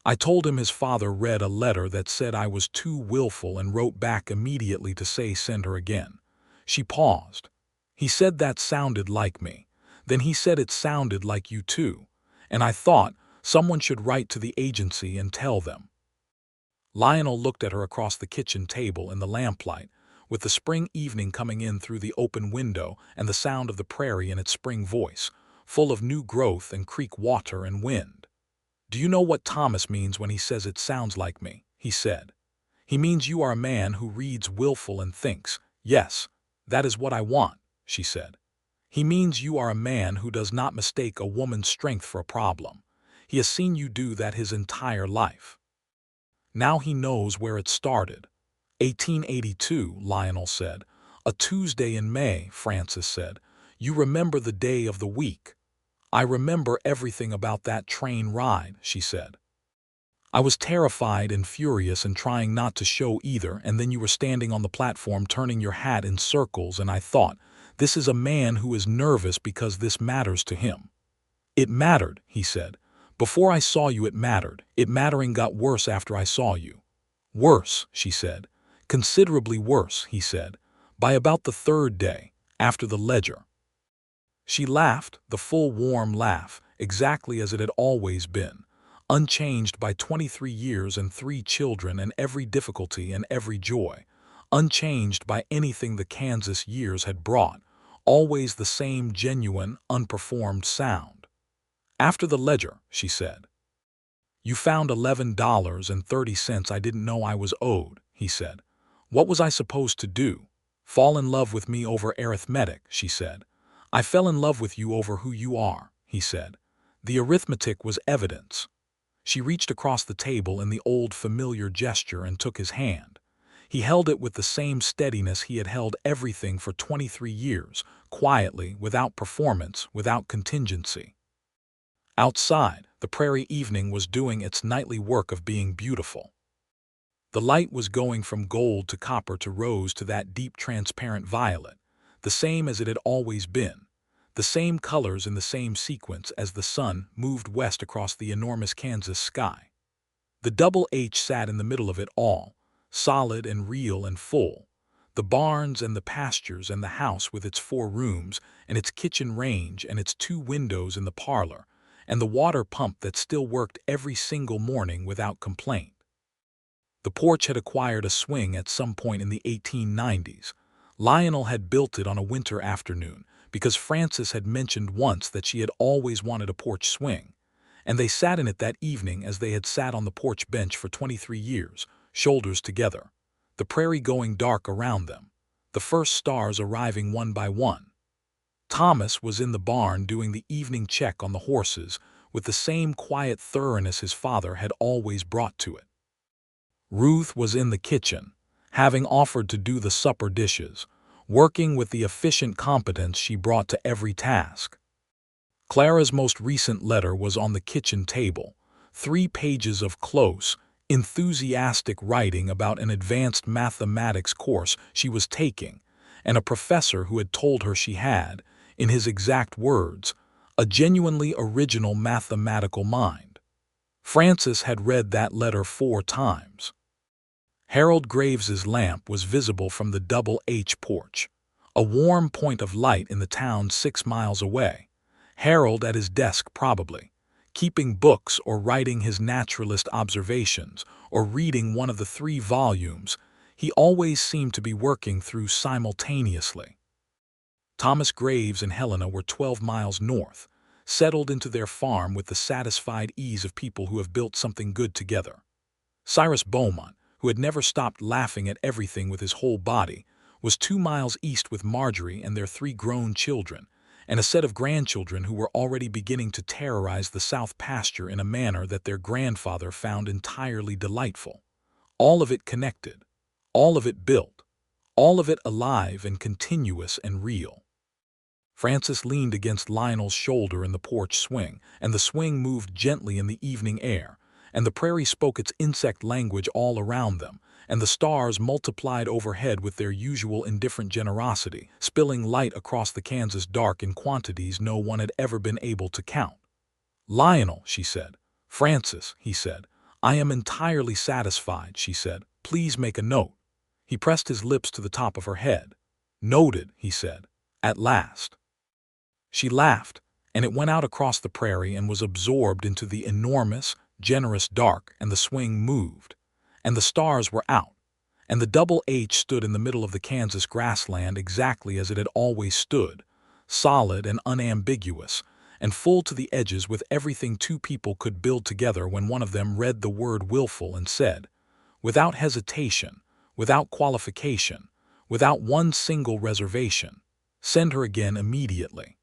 A: "I told him his father read a letter that said I was too willful and wrote back immediately to say send her again." She paused. "He said that sounded like me. Then he said it sounded like you too. And I thought someone should write to the agency and tell them." Lionel looked at her across the kitchen table in the lamplight, with the spring evening coming in through the open window and the sound of the prairie in its spring voice, full of new growth and creek water and wind. "Do you know what Thomas means when he says it sounds like me?" he said. "He means you are a man who reads Willful and thinks, 'Yes, that is what I want,'" she said. "He means you are a man who does not mistake a woman's strength for a problem. He has seen you do that his entire life. Now he knows where it started." 1882, Lionel said. "A Tuesday in May," Frances said. "You remember the day of the week." "I remember everything about that train ride," she said. "I was terrified and furious and trying not to show either, and then you were standing on the platform turning your hat in circles, and I thought, this is a man who is nervous because this matters to him." "It mattered," he said. "Before I saw you it mattered. It mattering got worse after I saw you." "Worse," she said. "Considerably worse," he said. "By about the 3rd day, after the ledger." She laughed, the full warm laugh, exactly as it had always been, unchanged by 23 years and 3 children and every difficulty and every joy, unchanged by anything the Kansas years had brought, always the same genuine, unperformed sound. "After the ledger," she said. "You found $11.30 I didn't know I was owed," he said. "What was I supposed to do? Fall in love with me over arithmetic," she said. "I fell in love with you over who you are," he said. "The arithmetic was evidence." She reached across the table in the old familiar gesture and took his hand. He held it with the same steadiness he had held everything for 23 years, quietly, without performance, without contingency. Outside, the prairie evening was doing its nightly work of being beautiful. The light was going from gold to copper to rose to that deep transparent violet, the same as it had always been, the same colors in the same sequence as the sun moved west across the enormous Kansas sky. The double H sat in the middle of it all, solid and real and full, the barns and the pastures and the house with its 4 rooms and its kitchen range and its 2 windows in the parlor, and the water pump that still worked every single morning without complaint. The porch had acquired a swing at some point in the 1890s. Lionel had built it on a winter afternoon because Frances had mentioned once that she had always wanted a porch swing, and they sat in it that evening as they had sat on the porch bench for 23 years, shoulders together, the prairie going dark around them, the first stars arriving one by one. Thomas was in the barn doing the evening check on the horses with the same quiet thoroughness his father had always brought to it. Ruth was in the kitchen, having offered to do the supper dishes, working with the efficient competence she brought to every task. Clara's most recent letter was on the kitchen table, 3 pages of close, enthusiastic writing about an advanced mathematics course she was taking, and a professor who had told her she had, in his exact words, a genuinely original mathematical mind. Frances had read that letter 4 times. Harold Graves's lamp was visible from the Double H porch, a warm point of light in the town 6 miles away. Harold at his desk probably, keeping books or writing his naturalist observations or reading one of the 3 volumes he always seemed to be working through simultaneously. Thomas Graves and Helena were 12 miles north, settled into their farm with the satisfied ease of people who have built something good together. Cyrus Beaumont, who had never stopped laughing at everything with his whole body, was 2 miles east with Marjorie and their 3 grown children, and a set of grandchildren who were already beginning to terrorize the south pasture in a manner that their grandfather found entirely delightful. All of it connected, all of it built, all of it alive and continuous and real. Frances leaned against Lionel's shoulder in the porch swing, and the swing moved gently in the evening air, and the prairie spoke its insect language all around them, and the stars multiplied overhead with their usual indifferent generosity, spilling light across the Kansas dark in quantities no one had ever been able to count. "Lionel," she said. "Frances," he said. "I am entirely satisfied," she said. "Please make a note." He pressed his lips to the top of her head. "Noted," he said. "At last." She laughed, and it went out across the prairie and was absorbed into the enormous, generous dark, and the swing moved, and the stars were out, and the Double H stood in the middle of the Kansas grassland exactly as it had always stood, solid and unambiguous, and full to the edges with everything 2 people could build together when one of them read the word willful and said, without hesitation, without qualification, without one single reservation, "Send her again immediately."